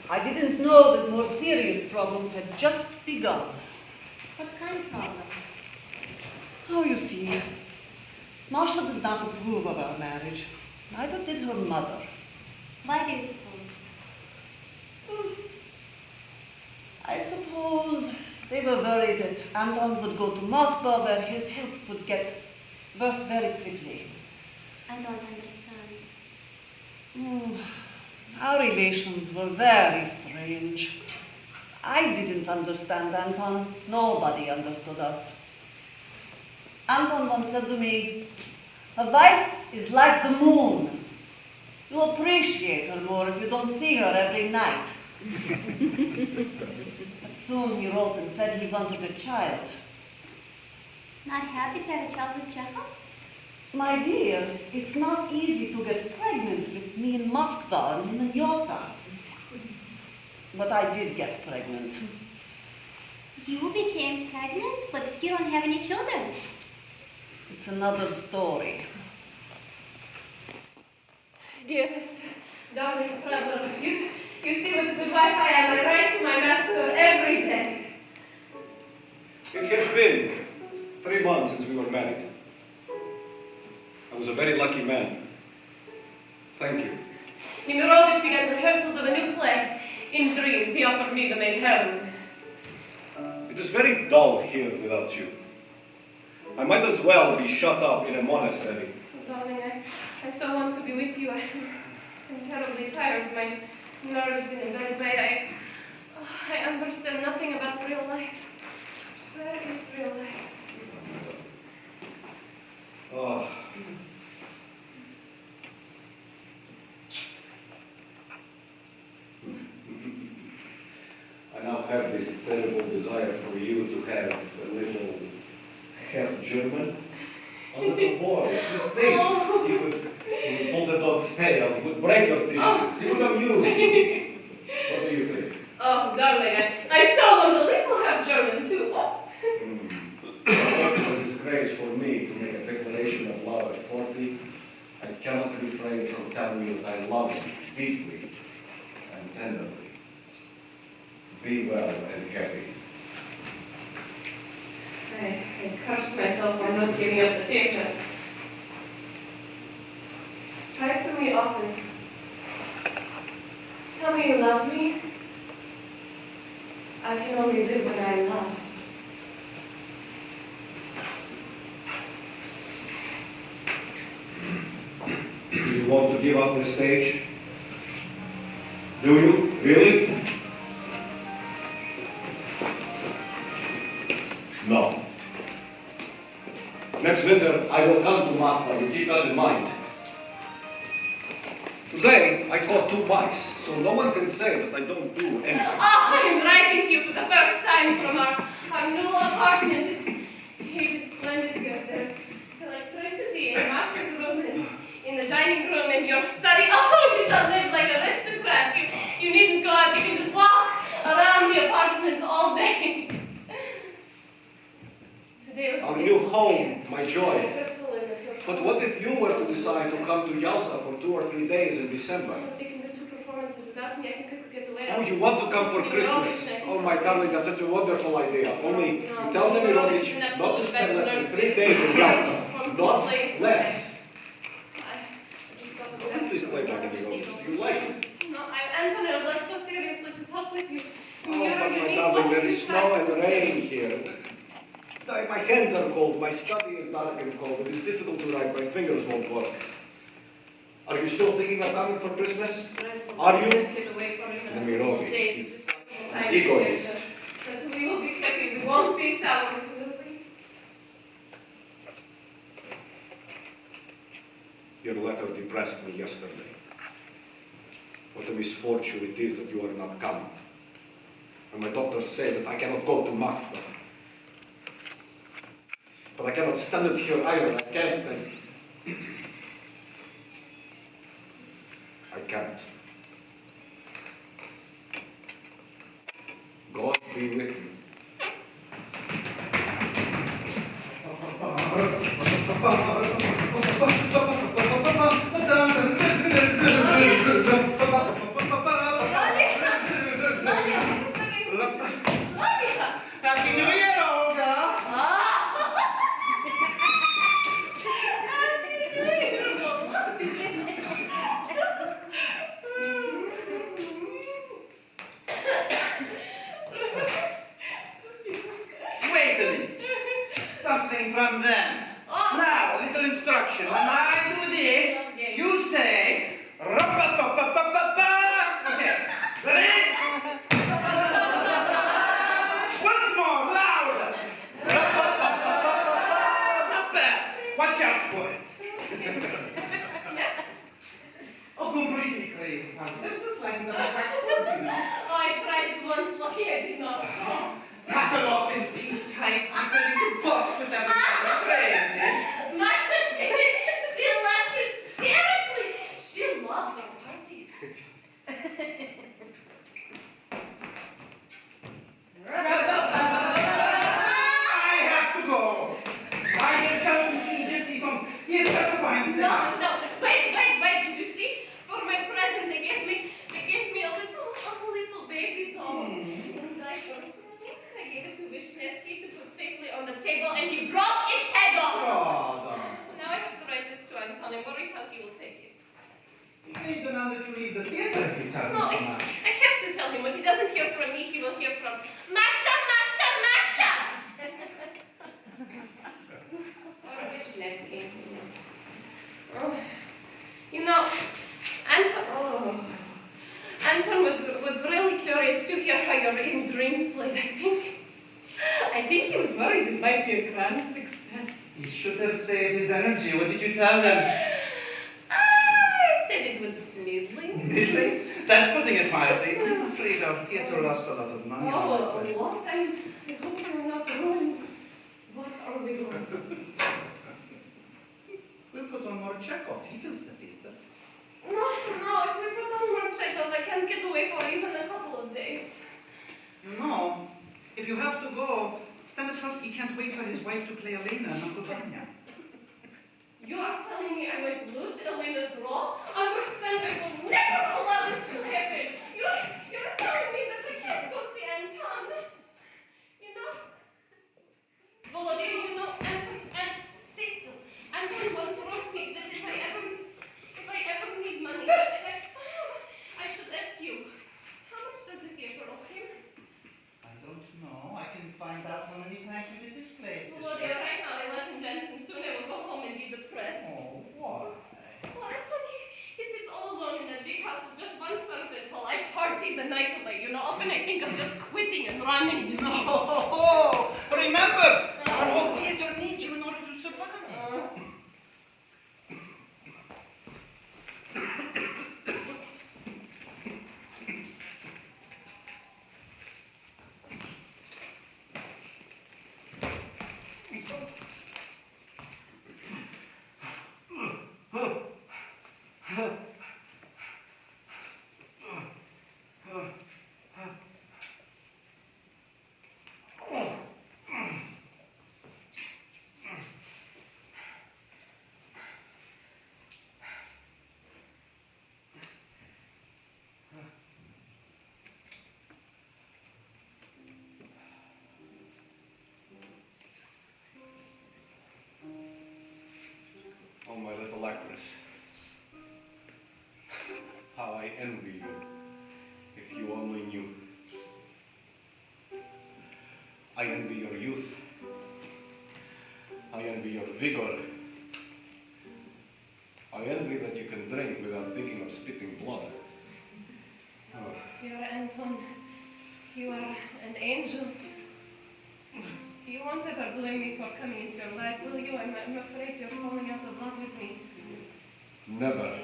I didn't know that more serious problems had just begun. What kind of problems? Oh, you see, Masha did not approve of our marriage. Neither did her mother. Why do you suppose? I suppose they were worried that Anton would go to Moscow where his health would get worse very quickly. I don't understand. Our relations were very strange. I didn't understand Anton. Nobody understood us. Anton once said to me, "A wife is like the moon. You appreciate her more if you don't see her every night." But soon he wrote and said he wanted a child. Not happy to have a child with Chekhov? My dear, it's not easy to get pregnant with me in Moscow and him in Yalta. But I did get pregnant. You became pregnant, but you don't have any children. It's another story. Dearest, darling brother, you see what a good wife I am. I write to my master every day. It has been 3 months since we were married. I was a very lucky man. Thank you. Nimirovich began rehearsals of a new play. In dreams, he offered me the main heroine. It is very dull here without you. I might as well be shut up in a monastery. Oh, darling, I so want to be with you. I'm terribly tired. My nerves in a bad way. I understand nothing about real life. Where is real life? Oh. I now have this terrible desire for you to have a little half German. A little boy. Just think. He would pull the dog's tail. He would break your teeth. He would amuse you. What do you think? Oh, darling, I so want a little half German too. It is a disgrace for me to make a declaration of love at 40. I cannot refrain from telling you that I love you deeply and tenderly. Be well and happy. I curse myself for not giving up the theater. Try to me often. Tell me you love me. I can only live when I am loved. Do you want to give up the stage? Do you? Really? No. Next winter, I will come to Moscow. You keep that in mind. Today, I caught 2 mice, so no one can say that I don't do anything. Oh, I'm writing to you for the first time from our new apartment. It is splendid here. There's electricity in Masha's room and in the dining room and your study. Oh, we shall live like aristocrats. You needn't go out. You can just walk around the apartment all day. Today was Our the new day. home, my joy. Crystal in the But what if you were to decide to come to Yalta for 2 or 3 days in December? Well, if they can do 2 performances without me, I think I could get away. Oh, you want to come for Christmas? Oh, my darling, that's such a wonderful idea. Only you tell Nemirovich not to spend less than 3 days in Yalta. Not less. What is this play by Nemirovich? Do you like it? No, Anthony, I'd like so seriously to talk with you. Oh, but my darling, there is snow and rain here. My hands are cold, my study is dark and cold. It is difficult to write, my fingers won't work. Are you still thinking of coming for Christmas? Are you? Nemirovich is an egoist. But we will be happy, we won't be sour, will we? Your letter depressed me yesterday. What a misfortune it is that you are not coming. And my doctors say that I cannot go to Moscow. But I cannot stand it here either. I can't. I can't. God be with you. Happy New Year, Olga! Wait a minute. Something from them. Now, a little instruction. When I do this, you say, "Ra-pa-pa-pa-pa-pa-pa." Okay. Ready? Once more, louder. Ra-pa-pa-pa-pa-pa-pa. Not bad. Watch out for it. Oh, completely crazy. This was like the next word, you know. Oh, I tried it once, lucky I did not. Pack a lock in pink tights, I tell you to box with everybody. Crazy. Masha, she laughs hysterically. She loves our parties. I have to go. I am shouting see gypsy songs. He's got to find No, wait, did you see? table and he broke its head off. Oh, Donna. Now I have to write this to Anton and worry how he will take it. He may demand that you leave the theater if you tell him No, so I much. have to tell him. What he doesn't hear from me, he will hear from Masha, Masha, Masha! Or Vishneski. Oh, you know, Anton was really curious to hear how your in dreams played, I think he was worried it might be a grand success. He should have saved his energy. What did you tell him? I said it was middling. Middling? That's putting it mildly. I'm afraid our theater lost a lot of money. Oh, a lot. I hope we're not ruined. What are we doing? We'll put on more Chekhov. He fills the theater. No, if we put on more Chekhov, I can't get away for even a couple of days. No. If you have to go, Stanislavski can't wait for his wife to play Elena and Uncle Vanya. You are telling me I'm going to lose Elena's role? Understand, I will never allow this to happen. You're telling me that I can't go see Anton. You know, Volodya, you know, Anton, and stay still. Anton once wrote me that if I ever need money, I should ask you. How much does the theater owe him? I don't know. I can find out how many times we did this place this Volodya, year. right now I let him dance and soon I will go home and be depressed. Oh, why? Well, Anton, he sits all alone in that big house with just one sunset hall. I party the night away, you know. Often I think of just quitting and running to No! Remember, our whole theater needs you in order to survive. Oh, my little actress. How I envy you, if you only knew. I envy your youth. I envy your vigor. I envy that you can drink without thinking of spitting blood. Oh. Dear Anton, you are an angel. You won't ever blame me for coming into your life, will you? I'm afraid you're falling out of love with me. Never,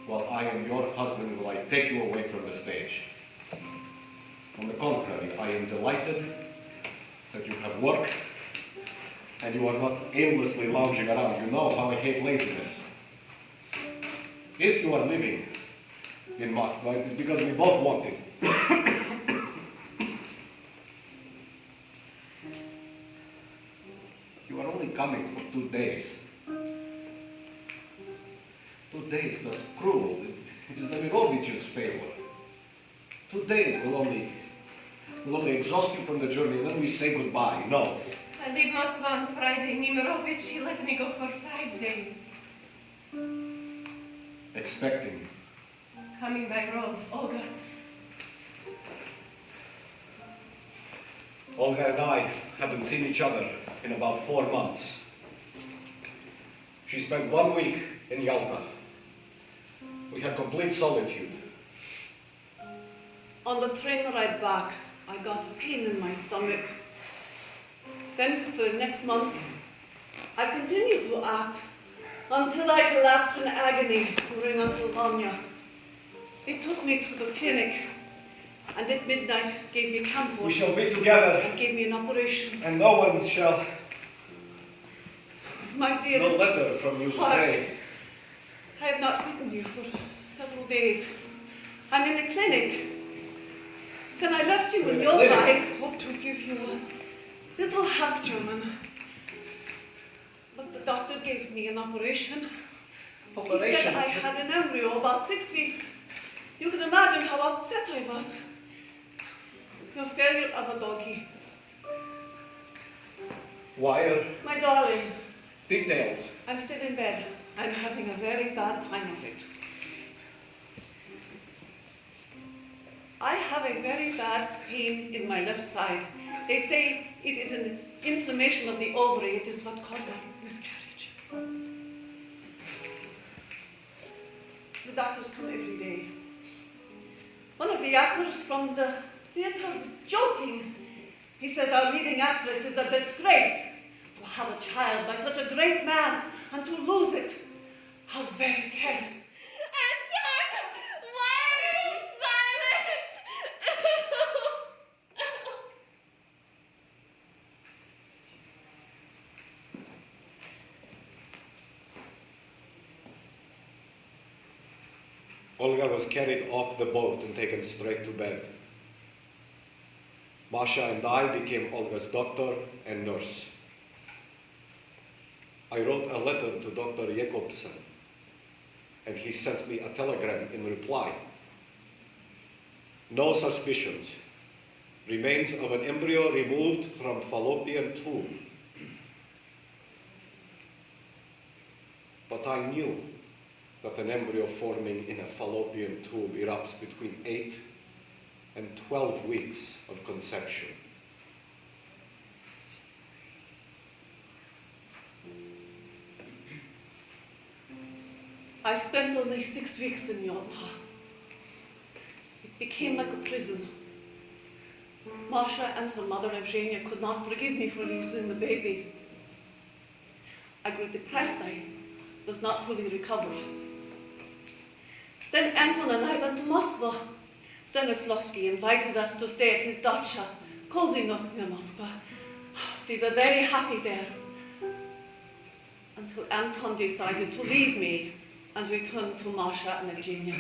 while I am your husband, will I take you away from the stage. On the contrary, I am delighted that you have work and you are not aimlessly lounging around. You know how I hate laziness. If you are living in Moscow, it is because we both want it. You are only coming for 2 days. 2 days, that's cruel. It is the Mirovich's favor. 2 days will only exhaust you from the journey, and then we say goodbye. No. I leave Moscow on Friday. Nemirovich, he let me go for 5 days. Expecting. Coming by road, Olga. Olga and I haven't seen each other in about 4 months. She spent 1 week in Yalta. We had complete solitude. On the train ride back, I got a pain in my stomach. Then for next month, I continued to act until I collapsed in agony during Uncle Vanya. They took me to the clinic and at midnight gave me camphor. We shall be together, And gave me an operation. and no one shall. My No dearest letter from you heart, today. I have not written you for several days. And in the clinic, when I left you in Yalta, I hoped to give you a little half-German. But the doctor gave me an operation. He said I had an embryo about 6 weeks. You can imagine how upset I was. Your failure of a doggy. Wire. My darling, Details. I'm still in bed. I'm having a very bad time of it. I have a very bad pain in my left side. They say it is an inflammation of the ovary. It is what caused my miscarriage. The doctors come every day. One of the actors from the theatre is joking. He says our leading actress is a disgrace. To have a child by such a great man and to lose it. How very careless. Anton! Why are you silent? Olga was carried off the boat and taken straight to bed. Masha and I became Olga's doctor and nurse. I wrote a letter to Dr. Jacobsen, and he sent me a telegram in reply. No suspicions. Remains of an embryo removed from fallopian tube. But I knew that an embryo forming in a fallopian tube erupts between 8 and 12 weeks of conception. I spent only 6 weeks in Yalta. It became like a prison. Masha and her mother, Evgenia, could not forgive me for losing the baby. I grew depressed. I was not fully recovered. Then Anton and I went to Moscow. Stanislavski invited us to stay at his dacha, Kozinok near Moscow. We were very happy there. Until Anton decided to leave me and return to Masha and Evgenia.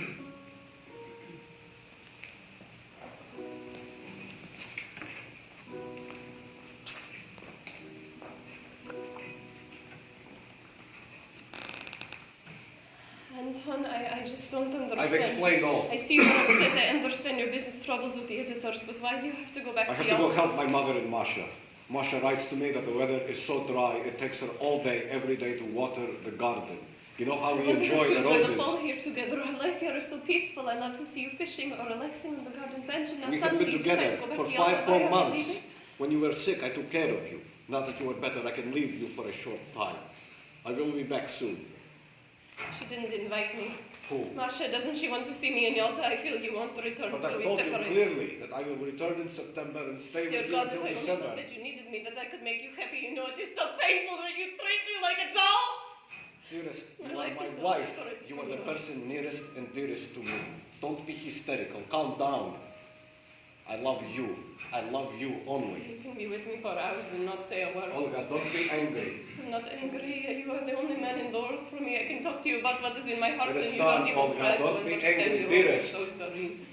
Anton, I just don't understand. I've explained all. I see you're upset. I understand your business troubles with the editors, but why do you have to go back I to have to go Yalta? help my mother and Masha. Masha writes to me that the weather is so dry, it takes her all day, every day to water the garden. You know how we enjoy the roses. All here together. Our life here is so peaceful. I love to see you fishing or relaxing on the garden bench. And now We have suddenly been you decide together to go back for to 5 Yalta. whole Why are you months. leaving? When you were sick, I took care of you. Now that you are better, I can leave you for a short time. I will be back soon. She didn't invite me. Who? Masha, doesn't she want to see me in Yalta? I feel you won't return, But so I've we told you separate. clearly that I will return in September and stay Dear with you God, until if I only December. thought that you needed me, that I could make you happy. You know, it is so painful that you treat me like a doll. Dearest, My you are life my is so wife. separate You from are the yours. person nearest and dearest to me. Don't be hysterical. Calm down. I love you. I love you only. You can be with me for hours and not say a word. Olga, don't be angry. I'm not angry. You are the only man in the world for me. I can talk to you about what is in my heart, and you Understand, don't even Olga, try to don't be understand. angry, You're dearest. always so serene.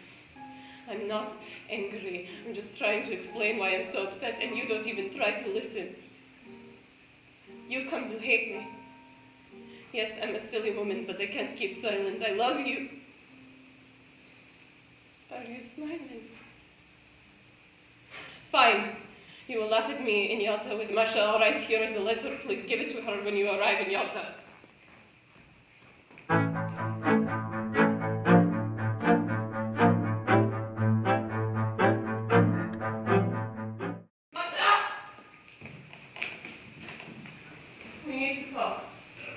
I'm not angry. I'm just trying to explain why I'm so upset, and you don't even try to listen. You've come to hate me. Yes, I'm a silly woman, but I can't keep silent. I love you. Are you smiling? Fine. You will laugh at me in Yalta with Masha. All right, here is a letter. Please give it to her when you arrive in Yalta. Masha! We need to talk.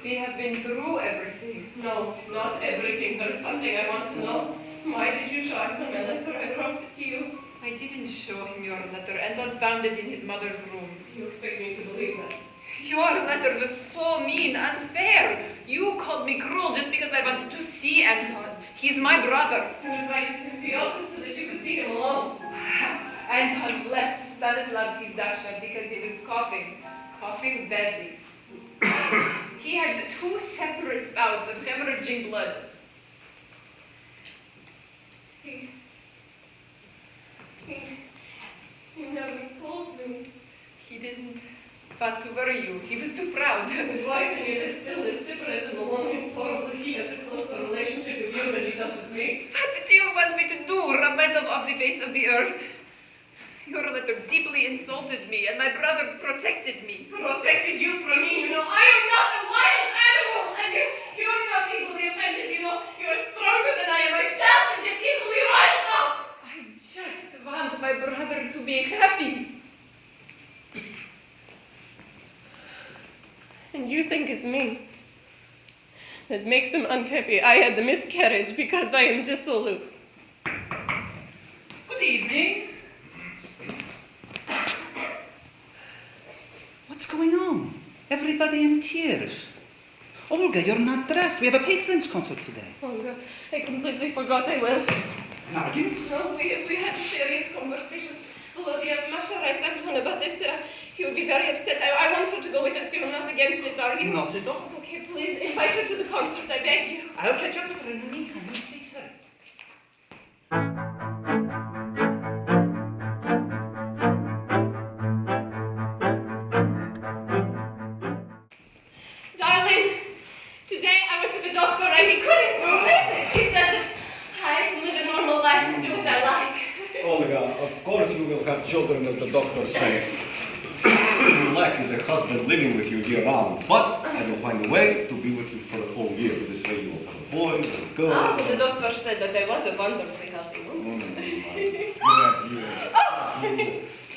We have been through everything. No, not everything. There is something I want to know. Why did you show Anton my letter? I wrote it to you. I didn't show him your letter. Anton found it in his mother's room. You expect me to believe that? Your letter was so mean, unfair. You called me cruel just because I wanted to see Anton. He's my brother. You invited him to your office so that you could see him alone. Anton left Stanislavski's dacha because he was coughing badly. He had 2 separate bouts of hemorrhaging blood. He never told me. He didn't want to worry you. He was too proud. His wife and you did still live separate and alone. It's horrible. He has a closer relationship with you than he does with me. What do you want me to do? Rub myself off the face of the earth? Your letter deeply insulted me, and my brother protected me. Protected you from me, you know. I am not a wild animal, and you're not easily offended, you know. You're stronger than I am. I shout and get easily riled up. I just want my brother to be happy. And you think it's me that makes him unhappy. I had the miscarriage because I am dissolute. Good evening. What's going on? Everybody in tears. Olga, you're not dressed. We have a patrons' concert today. Oh, God, I completely forgot I will. An argument? No, we had a serious conversation. Volodya, Masha writes Anton about this. He would be very upset. I want her to go with us. You're not against it, are you? Not at all. Okay, please invite her to the concert, I beg you. I'll catch up with her in the meantime. Please hurry. Darling, today I went to the doctor and he couldn't rule it. He said that I can live a normal life and do what I like. Olga, of course you will have children, as the doctor says. You lack is a husband living with you year-round, but I will find a way to be with you for a whole year. This way you will have boys and girls. Ah, but the doctor said that I was a wonderfully healthy woman.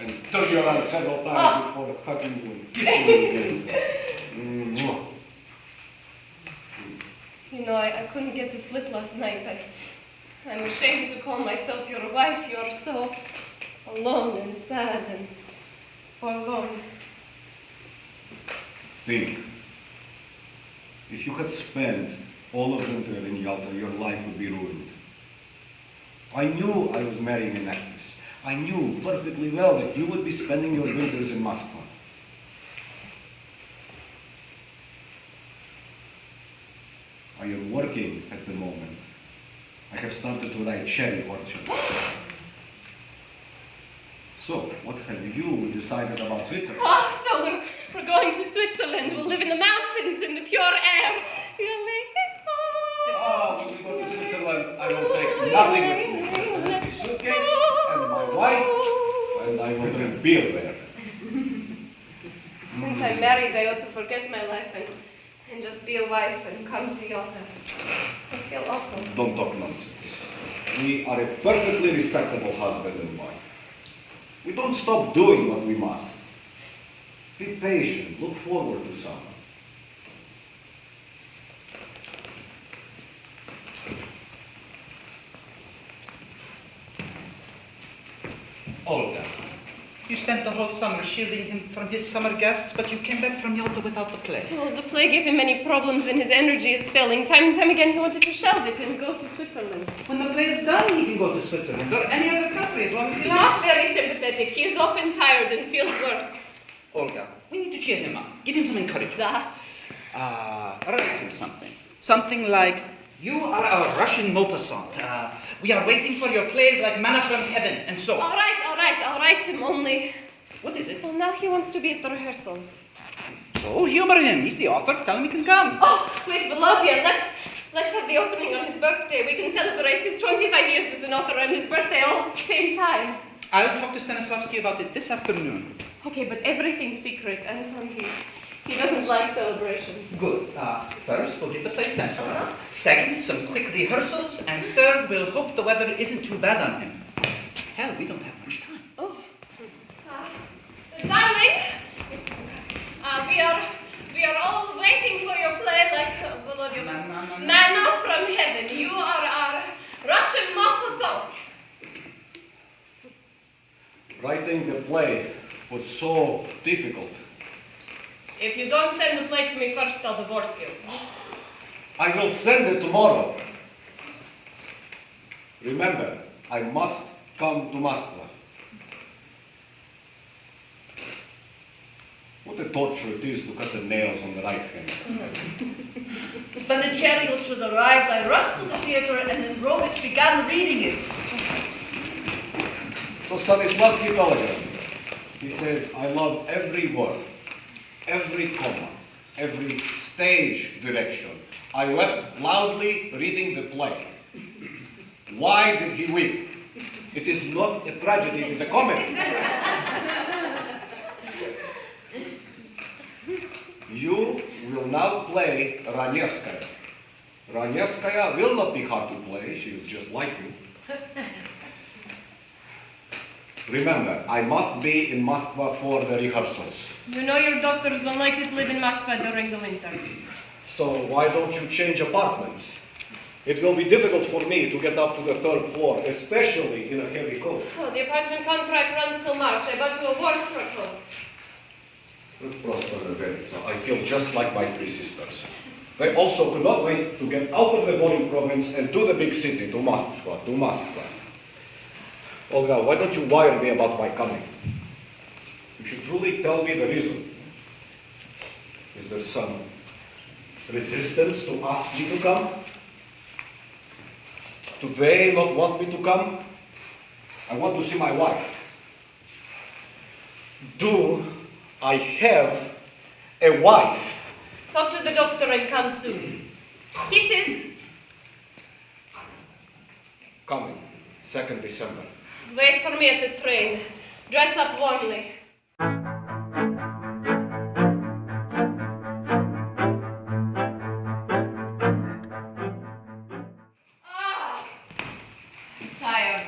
And turn you around several times before hugging you and kissing you again. Mwah. You know, I couldn't get to sleep last night. I'm ashamed to call myself your wife. You're so alone and sad and forlorn. Think. If you had spent all of winter in Yalta, your life would be ruined. I knew I was marrying an actress. I knew perfectly well that you would be spending your winters in Moscow. I am working at the moment. I have started to write cherry orchard. So, what have you decided about Switzerland? Oh, so we're going to Switzerland. We'll live in the mountains, in the pure air. Really? When we go to Switzerland, I will take nothing with me. Just an empty suitcase and my wife, and I will drink beer there. Since I'm married, I ought to forget my life and just be a wife and come to Yalta. I feel awful. Don't talk nonsense. We are a perfectly respectable husband and wife. We don't stop doing what we must. Be patient. Look forward to summer. Olga, you spent the whole summer shielding him from his summer guests, but you came back from Yalta without the play. Well, the play gave him many problems and his energy is failing. Time and time again, he wanted to shelve it and go to Switzerland. When the play is done, he can go to Switzerland or any other country as long as he Not likes. very sympathetic. He is often tired and feels worse. Olga, we need to cheer him up. Give him some encouragement. Da. Write him something. Something like, you are our Russian Maupassant. We are waiting for your plays like manna from heaven, and so on. All right, I'll write him only. What is it? Well, now he wants to be at the rehearsals. So humor him. He's the author. Tell him he can come. Oh, wait, Volodya, let's have the opening on his birthday. We can celebrate his 25 years as an author and his birthday all at the same time. I'll talk to Stanislavski about it this afternoon. Okay, but everything's secret, Anton. He doesn't like celebrations. Good. First, we'll get the play sent to us. Second, some quick rehearsals. And third, we'll hope the weather isn't too bad on him. Hell, we don't have much time. Oh. Darling, we are all waiting for your play like Volodya. Manna from heaven. You are our Russian Maupassant. Writing the play was so difficult. If you don't send the play to me first, I'll divorce you. I will send it tomorrow. Remember, I must come to Moscow. What a torture it is to cut the nails on the right hand. When the chariot should arrive, I rushed to the theater and then Robert began reading it. So Stanislavski telegram. He says, I love every word, every comma, every stage direction. I wept loudly reading the play. Why did he weep? It is not a tragedy, it is a comedy. You will now play Ranievskaya. Ranievskaya will not be hard to play, she is just like you. Remember, I must be in Moscow for the rehearsals. You know your doctors don't like you to live in Moscow during the winter. So why don't you change apartments? It will be difficult for me to get up to the 3rd floor, especially in a heavy coat. Oh, the apartment contract runs till March. I bought you a warm fur coat. Prosper Veritsa, I feel just like my 3 sisters. They also could not wait to get out of the boring province and to the big city, to Moscow, Olga, why don't you wire me about my coming? You should truly tell me the reason. Is there some resistance to ask me to come? Do they not want me to come? I want to see my wife. Do I have a wife? Talk to the doctor and come soon. Kisses. Coming, 2nd December. Wait for me at the train. Dress up warmly. Tired.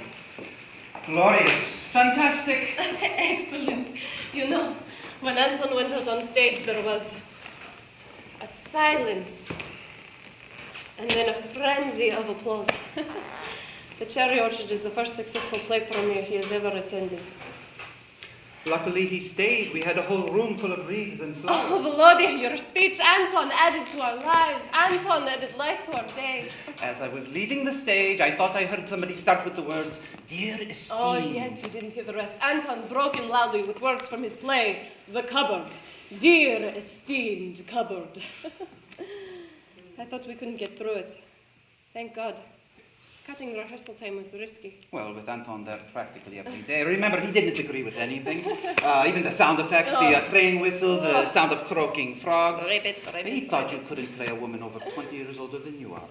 Glorious. Fantastic. Excellent. You know, when Anton went out on stage, there was a silence and then a frenzy of applause. The Cherry Orchard is the first successful play premiere he has ever attended. Luckily he stayed. We had a whole room full of wreaths and flowers. Oh, Volodya, your speech, Anton, added to our lives. Anton added light to our days. As I was leaving the stage, I thought I heard somebody start with the words, "Dear esteemed." Oh, yes, you didn't hear the rest. Anton broke in loudly with words from his play, The Cupboard. Dear esteemed cupboard. I thought we couldn't get through it. Thank God. Cutting rehearsal time was risky. Well, with Anton there practically every day. Remember, he didn't agree with anything. Even the sound effects, the train whistle, the sound of croaking frogs. He thought you couldn't play a woman over 20 years older than you are.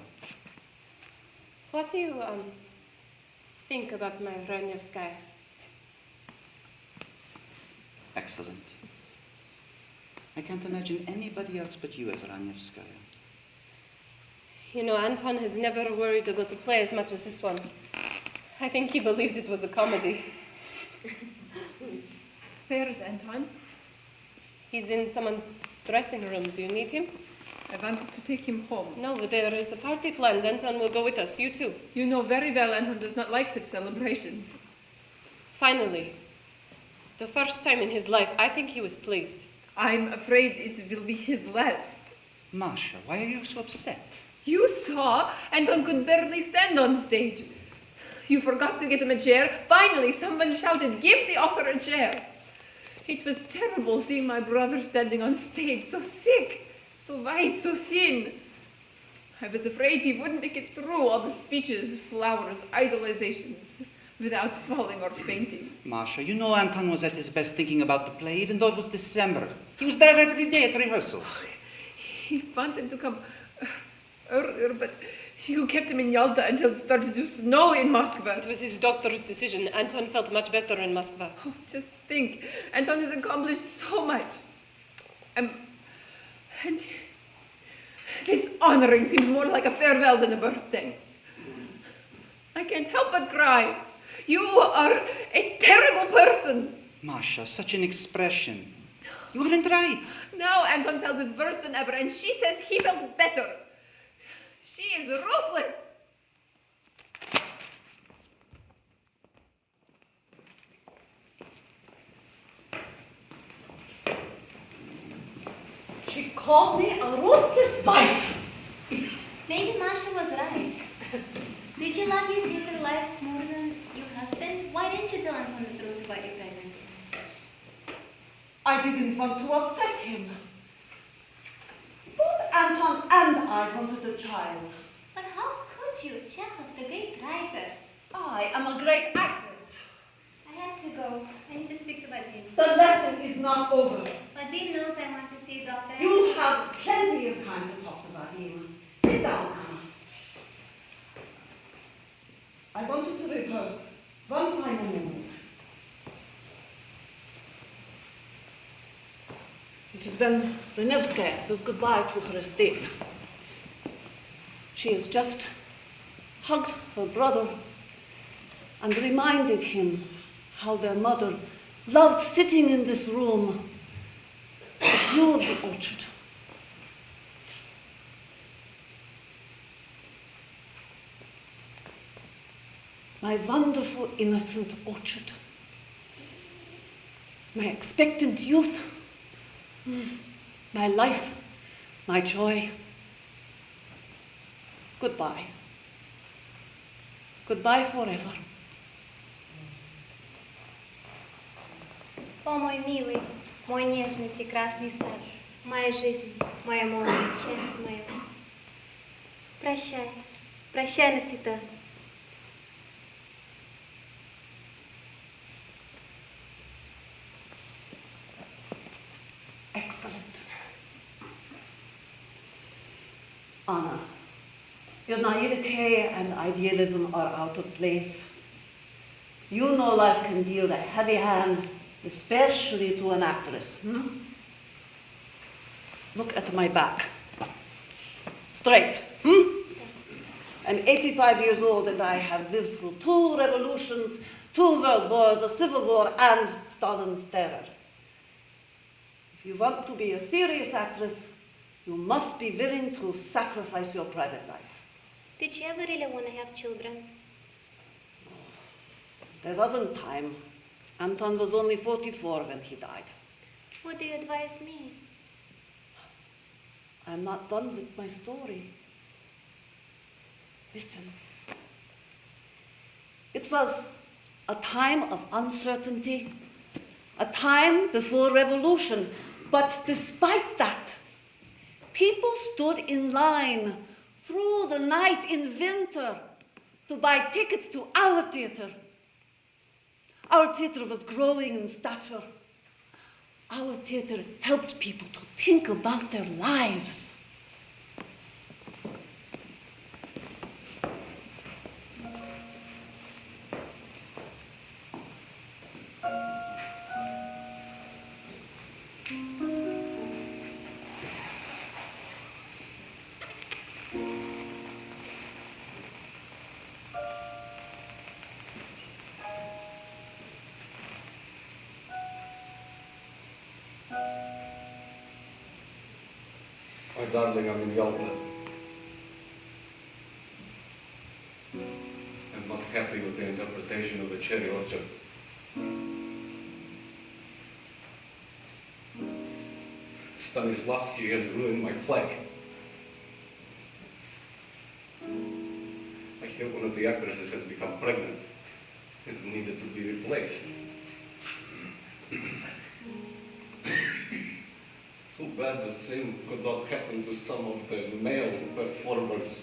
What do you, think about my Ranievskaya? Excellent. I can't imagine anybody else but you as Ranievskaya. You know, Anton has never worried about the play as much as this one. I think he believed it was a comedy. Where is Anton? He's in someone's dressing room. Do you need him? I wanted to take him home. No, but there is a party planned. Anton will go with us. You too. You know very well Anton does not like such celebrations. Finally, the first time in his life, I think he was pleased. I'm afraid it will be his last. Masha, why are you so upset? You saw Anton could barely stand on stage. You forgot to get him a chair. Finally, someone shouted, "Give the author a chair." It was terrible seeing my brother standing on stage, so sick, so white, so thin. I was afraid he wouldn't make it through all the speeches, flowers, idolizations, without falling or fainting. Masha, you know Anton was at his best thinking about the play, even though it was December. He was there every day at rehearsals. He wanted to come earlier, but you kept him in Yalta until it started to snow in Moscow. It was his doctor's decision. Anton felt much better in Moscow. Oh, just think, Anton has accomplished so much. And this honoring seems more like a farewell than a birthday. I can't help but cry. You are a terrible person. Masha, such an expression. You weren't right. Now Anton's health is worse than ever, and she says he felt better. She is ruthless. She called me a ruthless wife. Maybe Masha was right. Did you love your future life more than your husband? Why didn't you tell Anton the truth about your pregnancy? I didn't want to upset him. Both Anton and I wanted a child. But how could you? Chekhov, the great writer. I am a great actress. I have to go. I need to speak to Vadim. The lesson is not over. Vadim knows I want to see Doctor. You'll have plenty of time to talk about him. Sit down, Anna. I want you to rehearse One final moment. It is when Renevskaya says goodbye to her estate. She has just hugged her brother and reminded him how their mother loved sitting in this room, the view of the orchard. My wonderful, innocent orchard. My expectant youth. My life, my joy. Goodbye. Goodbye forever. О, мой милый, мой нежный, прекрасный сад, моя жизнь, моя молодость, счастье мое. Прощай, прощай навсегда. Excellent. Anna, your naivete and idealism are out of place. You know life can deal a heavy hand, especially to an actress. Look at my back. Straight. I'm 85 years old and I have lived through 2 revolutions, 2 world wars, a civil war, and Stalin's terror. If you want to be a serious actress, you must be willing to sacrifice your private life. Did you ever really want to have children? There wasn't time. Anton was only 44 when he died. What do you advise me? I'm not done with my story. Listen. It was a time of uncertainty, a time before revolution, but despite that, people stood in line through the night in winter to buy tickets to our theater. Our theater was growing in stature. Our theater helped people to think about their lives. My darling, I'm in Yalta. I'm not happy with the interpretation of the cherry orchard. Stanislavski has ruined my play. I hear one of the actresses has become pregnant. Is needed to be replaced. Too bad the same could not happen to some of the male performers.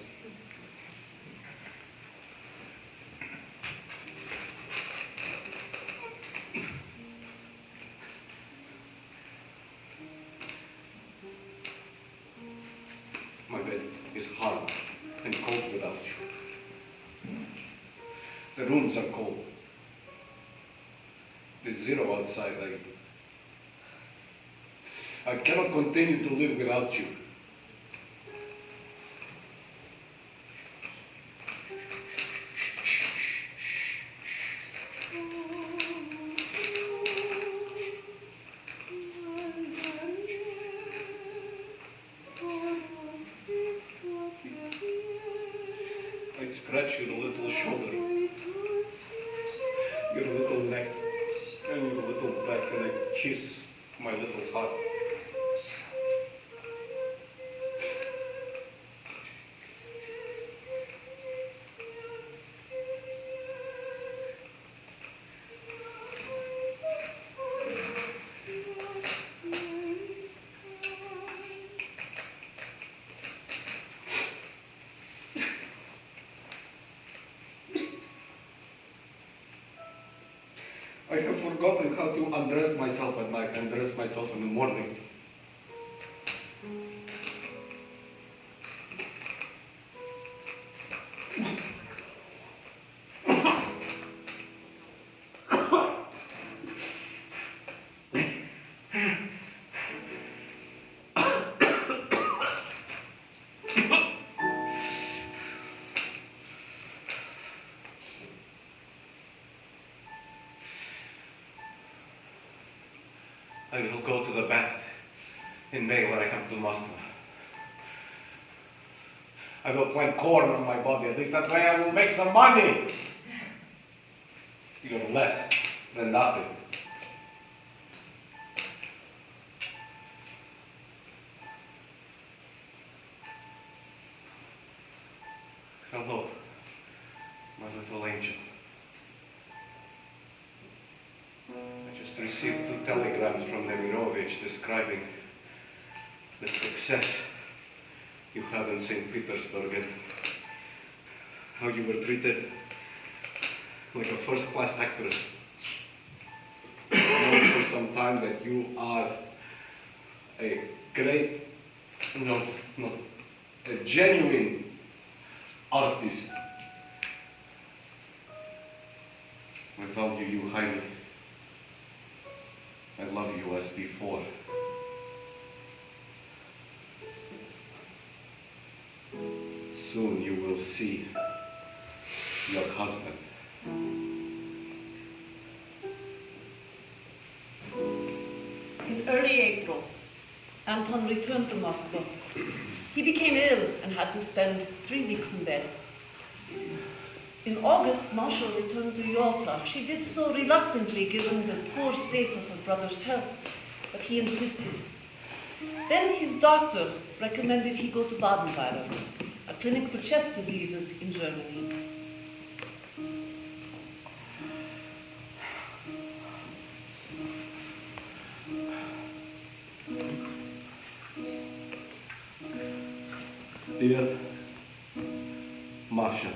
My bed is hard and cold without you. The rooms are cold. There's 0 outside. I cannot continue to live without you. I scratch your little shoulder, your little neck, and your little back, and I kiss my little heart. I have forgotten how to undress myself at night and dress myself in the morning. I will go to the bath in May when I come to Moscow. I will plant corn on my body. At least that way I will make some money. Even less than nothing. Hello, my little angel. I just received 2 telegrams from Nemirovich describing the success you had in St. Petersburg and how you were treated like a first-class actress. I know for some time that you are a great, a genuine artist. I value you highly. I love you as before. Soon you will see your husband. In early April, Anton returned to Moscow. He became ill and had to spend 3 weeks in bed. In August, Masha returned to Yalta. She did so reluctantly given the poor state of her brother's health, but he insisted. Then his doctor recommended he go to Baden-Württemberg, a clinic for chest diseases in Germany. Dear Masha,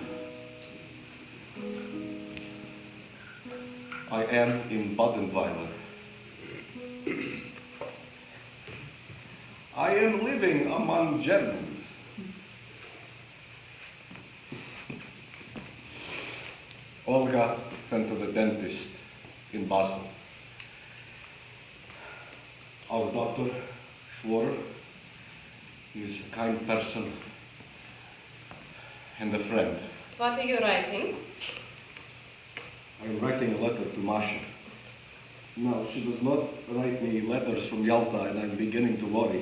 I am in Baden-Württemberg. I am living among Germans. Olga went to the dentist in Basel. Our doctor, Schwarer, is a kind person and a friend. What are you writing? I'm writing a letter to Masha. No, she does not write me letters from Yalta, and I'm beginning to worry.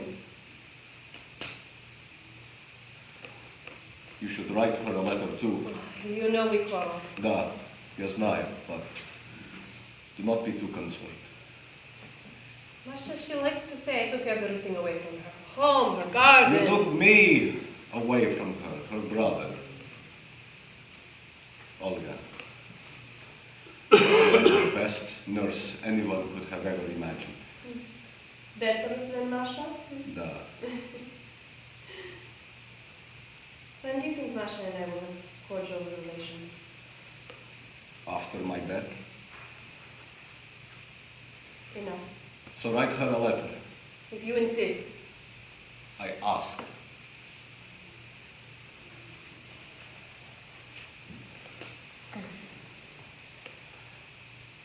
You should write her a letter too. You know we quarrel. Da, я знаю, but do not be too concerned. Masha, she likes to say I took everything away from her. Home, her garden. You took me away from her brother. Olga. You are the best nurse anyone could have ever imagined. Better than Masha? Da. When do you think Masha and I will have cordial relations? After my death. Enough. So write her a letter. If you insist. I ask.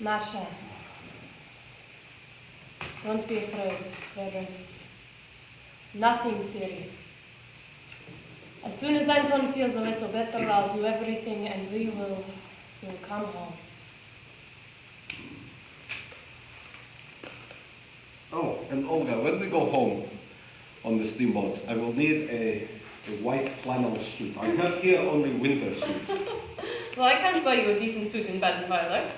Masha, don't be afraid. There is nothing serious. As soon as Anton feels a little better, I'll do everything and we'll come home. Oh, and Olga, when we go home on the steamboat, I will need a white flannel suit. I have here only winter suits. Well, I can't buy you a decent suit in Baden-Württemberg.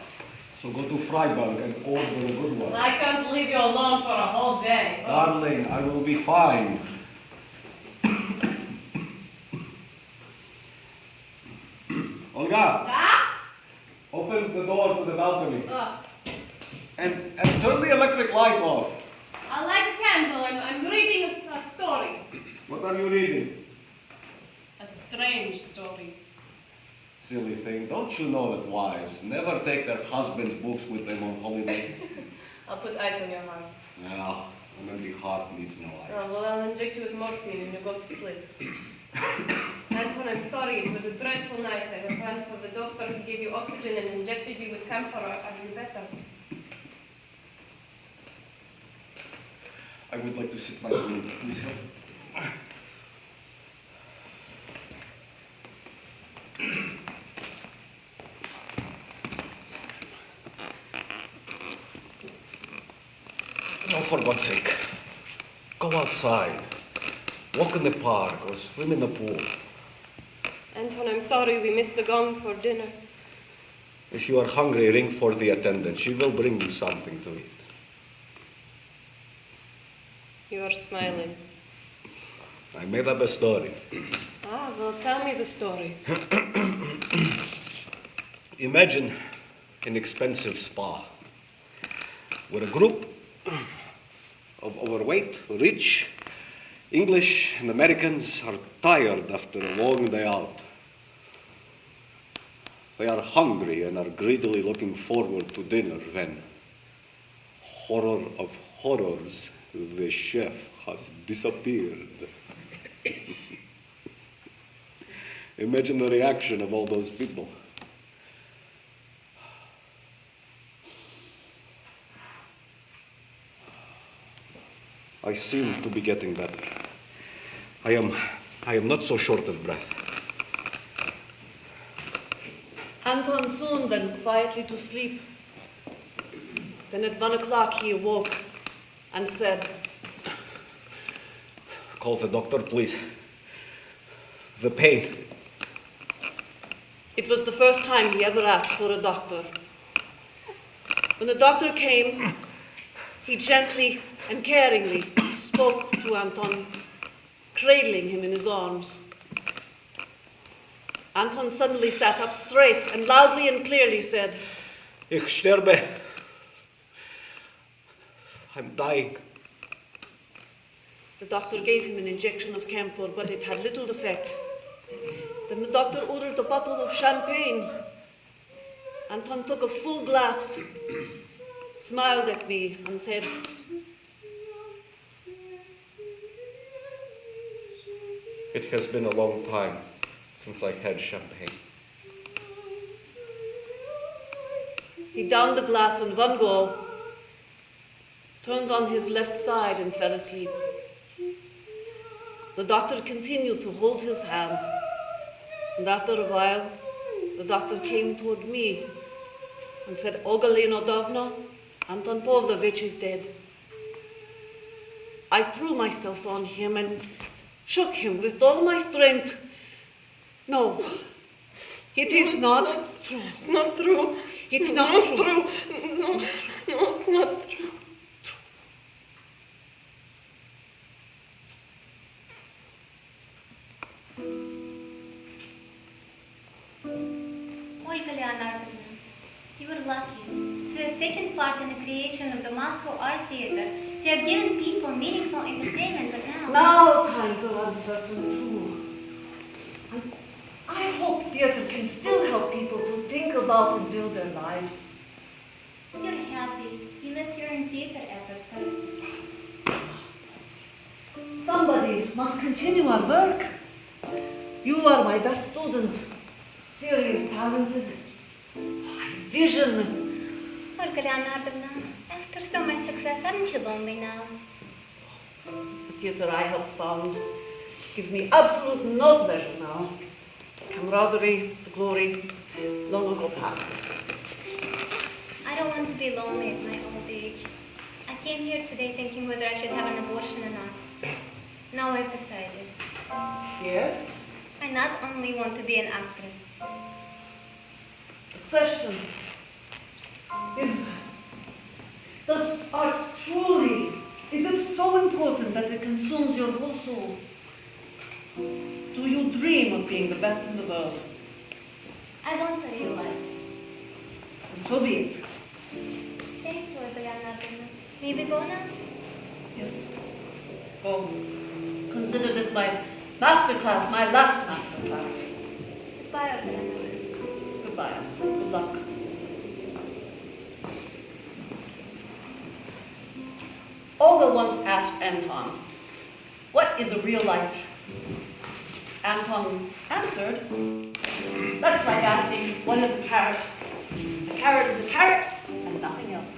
So go to Freiburg and order a good one. I can't leave you alone for a whole day. Darling, I will be fine. Olga! Open the door to the balcony. And turn the electric light off. I'll light a candle. I'm reading a story. What are you reading? A strange story. Silly thing. Don't you know that wives never take their husbands' books with them on holiday? I'll put ice on your heart. Well, an empty heart needs no ice. Oh, well, I'll inject you with morphine and you'll go to sleep. Anton, I'm sorry. It was a dreadful night. I have run for the doctor. He gave you oxygen and injected you with camphor. Are you better? I would like to sit by the window. Please help. Oh, for God's sake. Go outside. Walk in the park or swim in the pool. Anton, I'm sorry we missed the gong for dinner. If you are hungry, ring for the attendant. She will bring you something to eat. You are smiling. I made up a story. Ah, well, tell me the story. Imagine an expensive spa where a group of overweight, rich, English and Americans are tired after a long day out. They are hungry and are greedily looking forward to dinner when, horror of horrors, the chef has disappeared. Imagine the reaction of all those people. I seem to be getting better. I am not so short of breath. Anton soon went quietly to sleep. Then at 1 o'clock he awoke and said, Call the doctor, please. The pain. it was the first time he ever asked for a doctor. When the doctor came, he gently and caringly spoke to Anton, cradling him in his arms. Anton suddenly sat up straight and loudly and clearly said, Ich sterbe. I'm dying. The doctor gave him an injection of camphor, but it had little effect. Then the doctor ordered a bottle of champagne. Anton took a full glass, smiled at me, and said, It has been a long time since I had champagne. He downed the glass in one go, turned on his left side, and fell asleep. The doctor continued to hold his hand, and after a while, the doctor came toward me and said, Olga Leonardovna, Anton Pavlovich is dead. I threw myself on him and shook him with all my strength. No, it is not true. It's not true. It's not true. No, it's not true. Olga Leonardovna, you were lucky to have taken part in the creation of the Moscow Art Theater, to have given people meaningful entertainment, but now... Now times are uncertain too. I hope theater can still help people to think about and build their lives. You're happy. You left your own theater effort, but... Somebody must continue our work. You are my best student. Serious, talented. Vision. Olga Leonardovna, after so much success, aren't you lonely now? The theater I helped found gives me absolute no pleasure now. The camaraderie, the glory, long ago past. I don't want to be lonely at my old age. I came here today thinking whether I should have an abortion or not. Now I've decided. Yes? I not only want to be an actress. The question is, does art truly, is it so important that it consumes your whole soul? Do you dream of being the best in the world? I want a real life. And so be it. Thank you, Olga Leonardovna. May we go now? Yes. Go. Consider this my master class, my last master class. Goodbye, Olga Leonardovna. Goodbye. Good luck. Olga once asked Anton, what is a real life? Anton answered, that's like asking, what is a carrot? A carrot is a carrot and nothing else.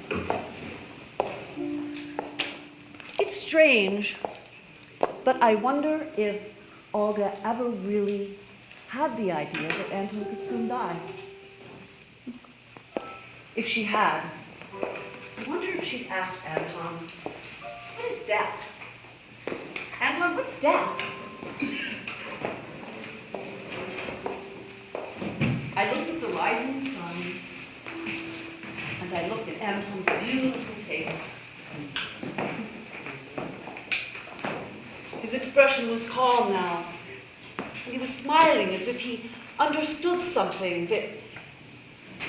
It's strange, but I wonder if Olga ever really had the idea that Anton could soon die. If she had, I wonder if she'd ask Anton, what is death? Anton, what's death? I looked at the rising sun, and I looked at Anton's beautiful face. His expression was calm now, and he was smiling as if he understood something that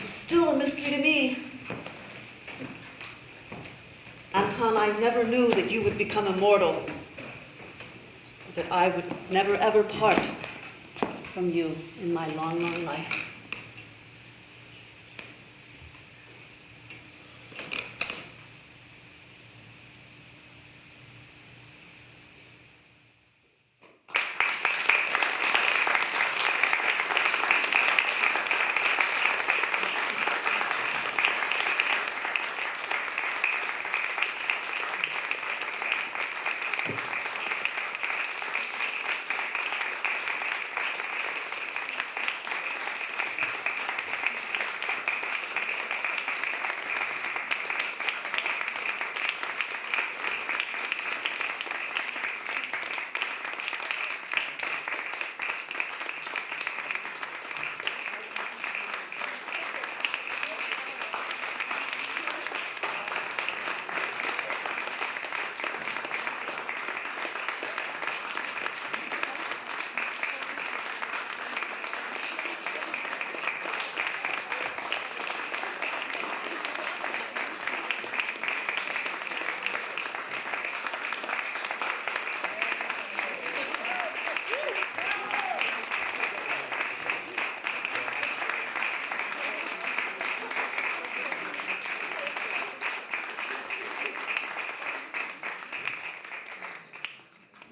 was still a mystery to me. Anton, I never knew that you would become immortal, that I would never ever part from you in my long, long life.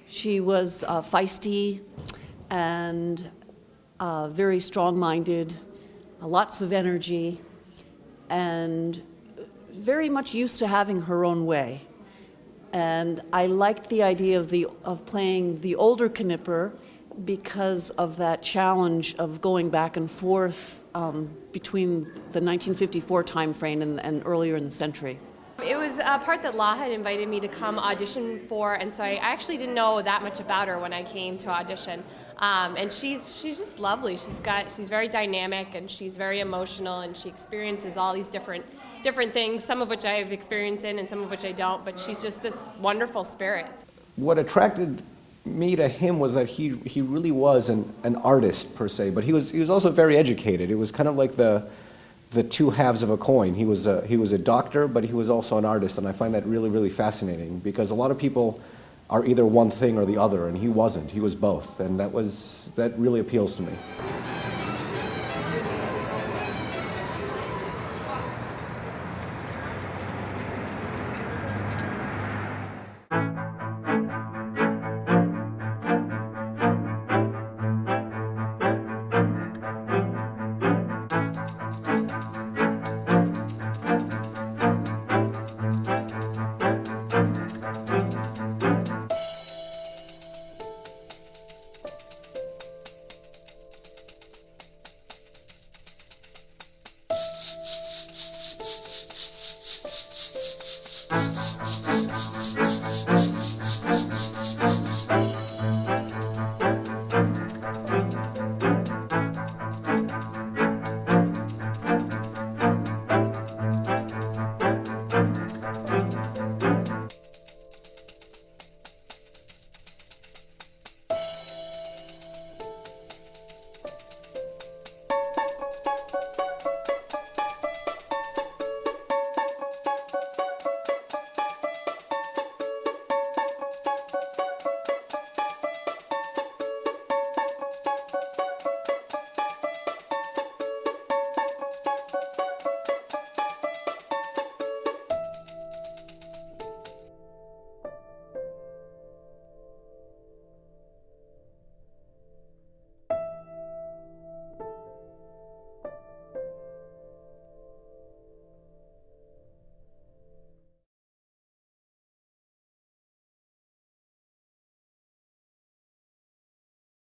She was feisty and very strong-minded, lots of energy, and very much used to having her own way. And I liked the idea of playing the older Knipper because of that challenge of going back and forth between the 1954 time frame and earlier in the century. It was a part that Law had invited me to come audition for, and so I actually didn't know that much about her when I came to audition. And she's just lovely. She's very dynamic, and she's very emotional, and she experiences all these different things, some of which I've experienced in and some of which I don't, but she's just this wonderful spirit. What attracted me to him was that he really was an artist per se, but he was also very educated. It was kind of like the two halves of a coin. He was a doctor, but he was also an artist, and I find that really, really fascinating because a lot of people are either one thing or the other, and he wasn't. He was both, and that really appeals to me.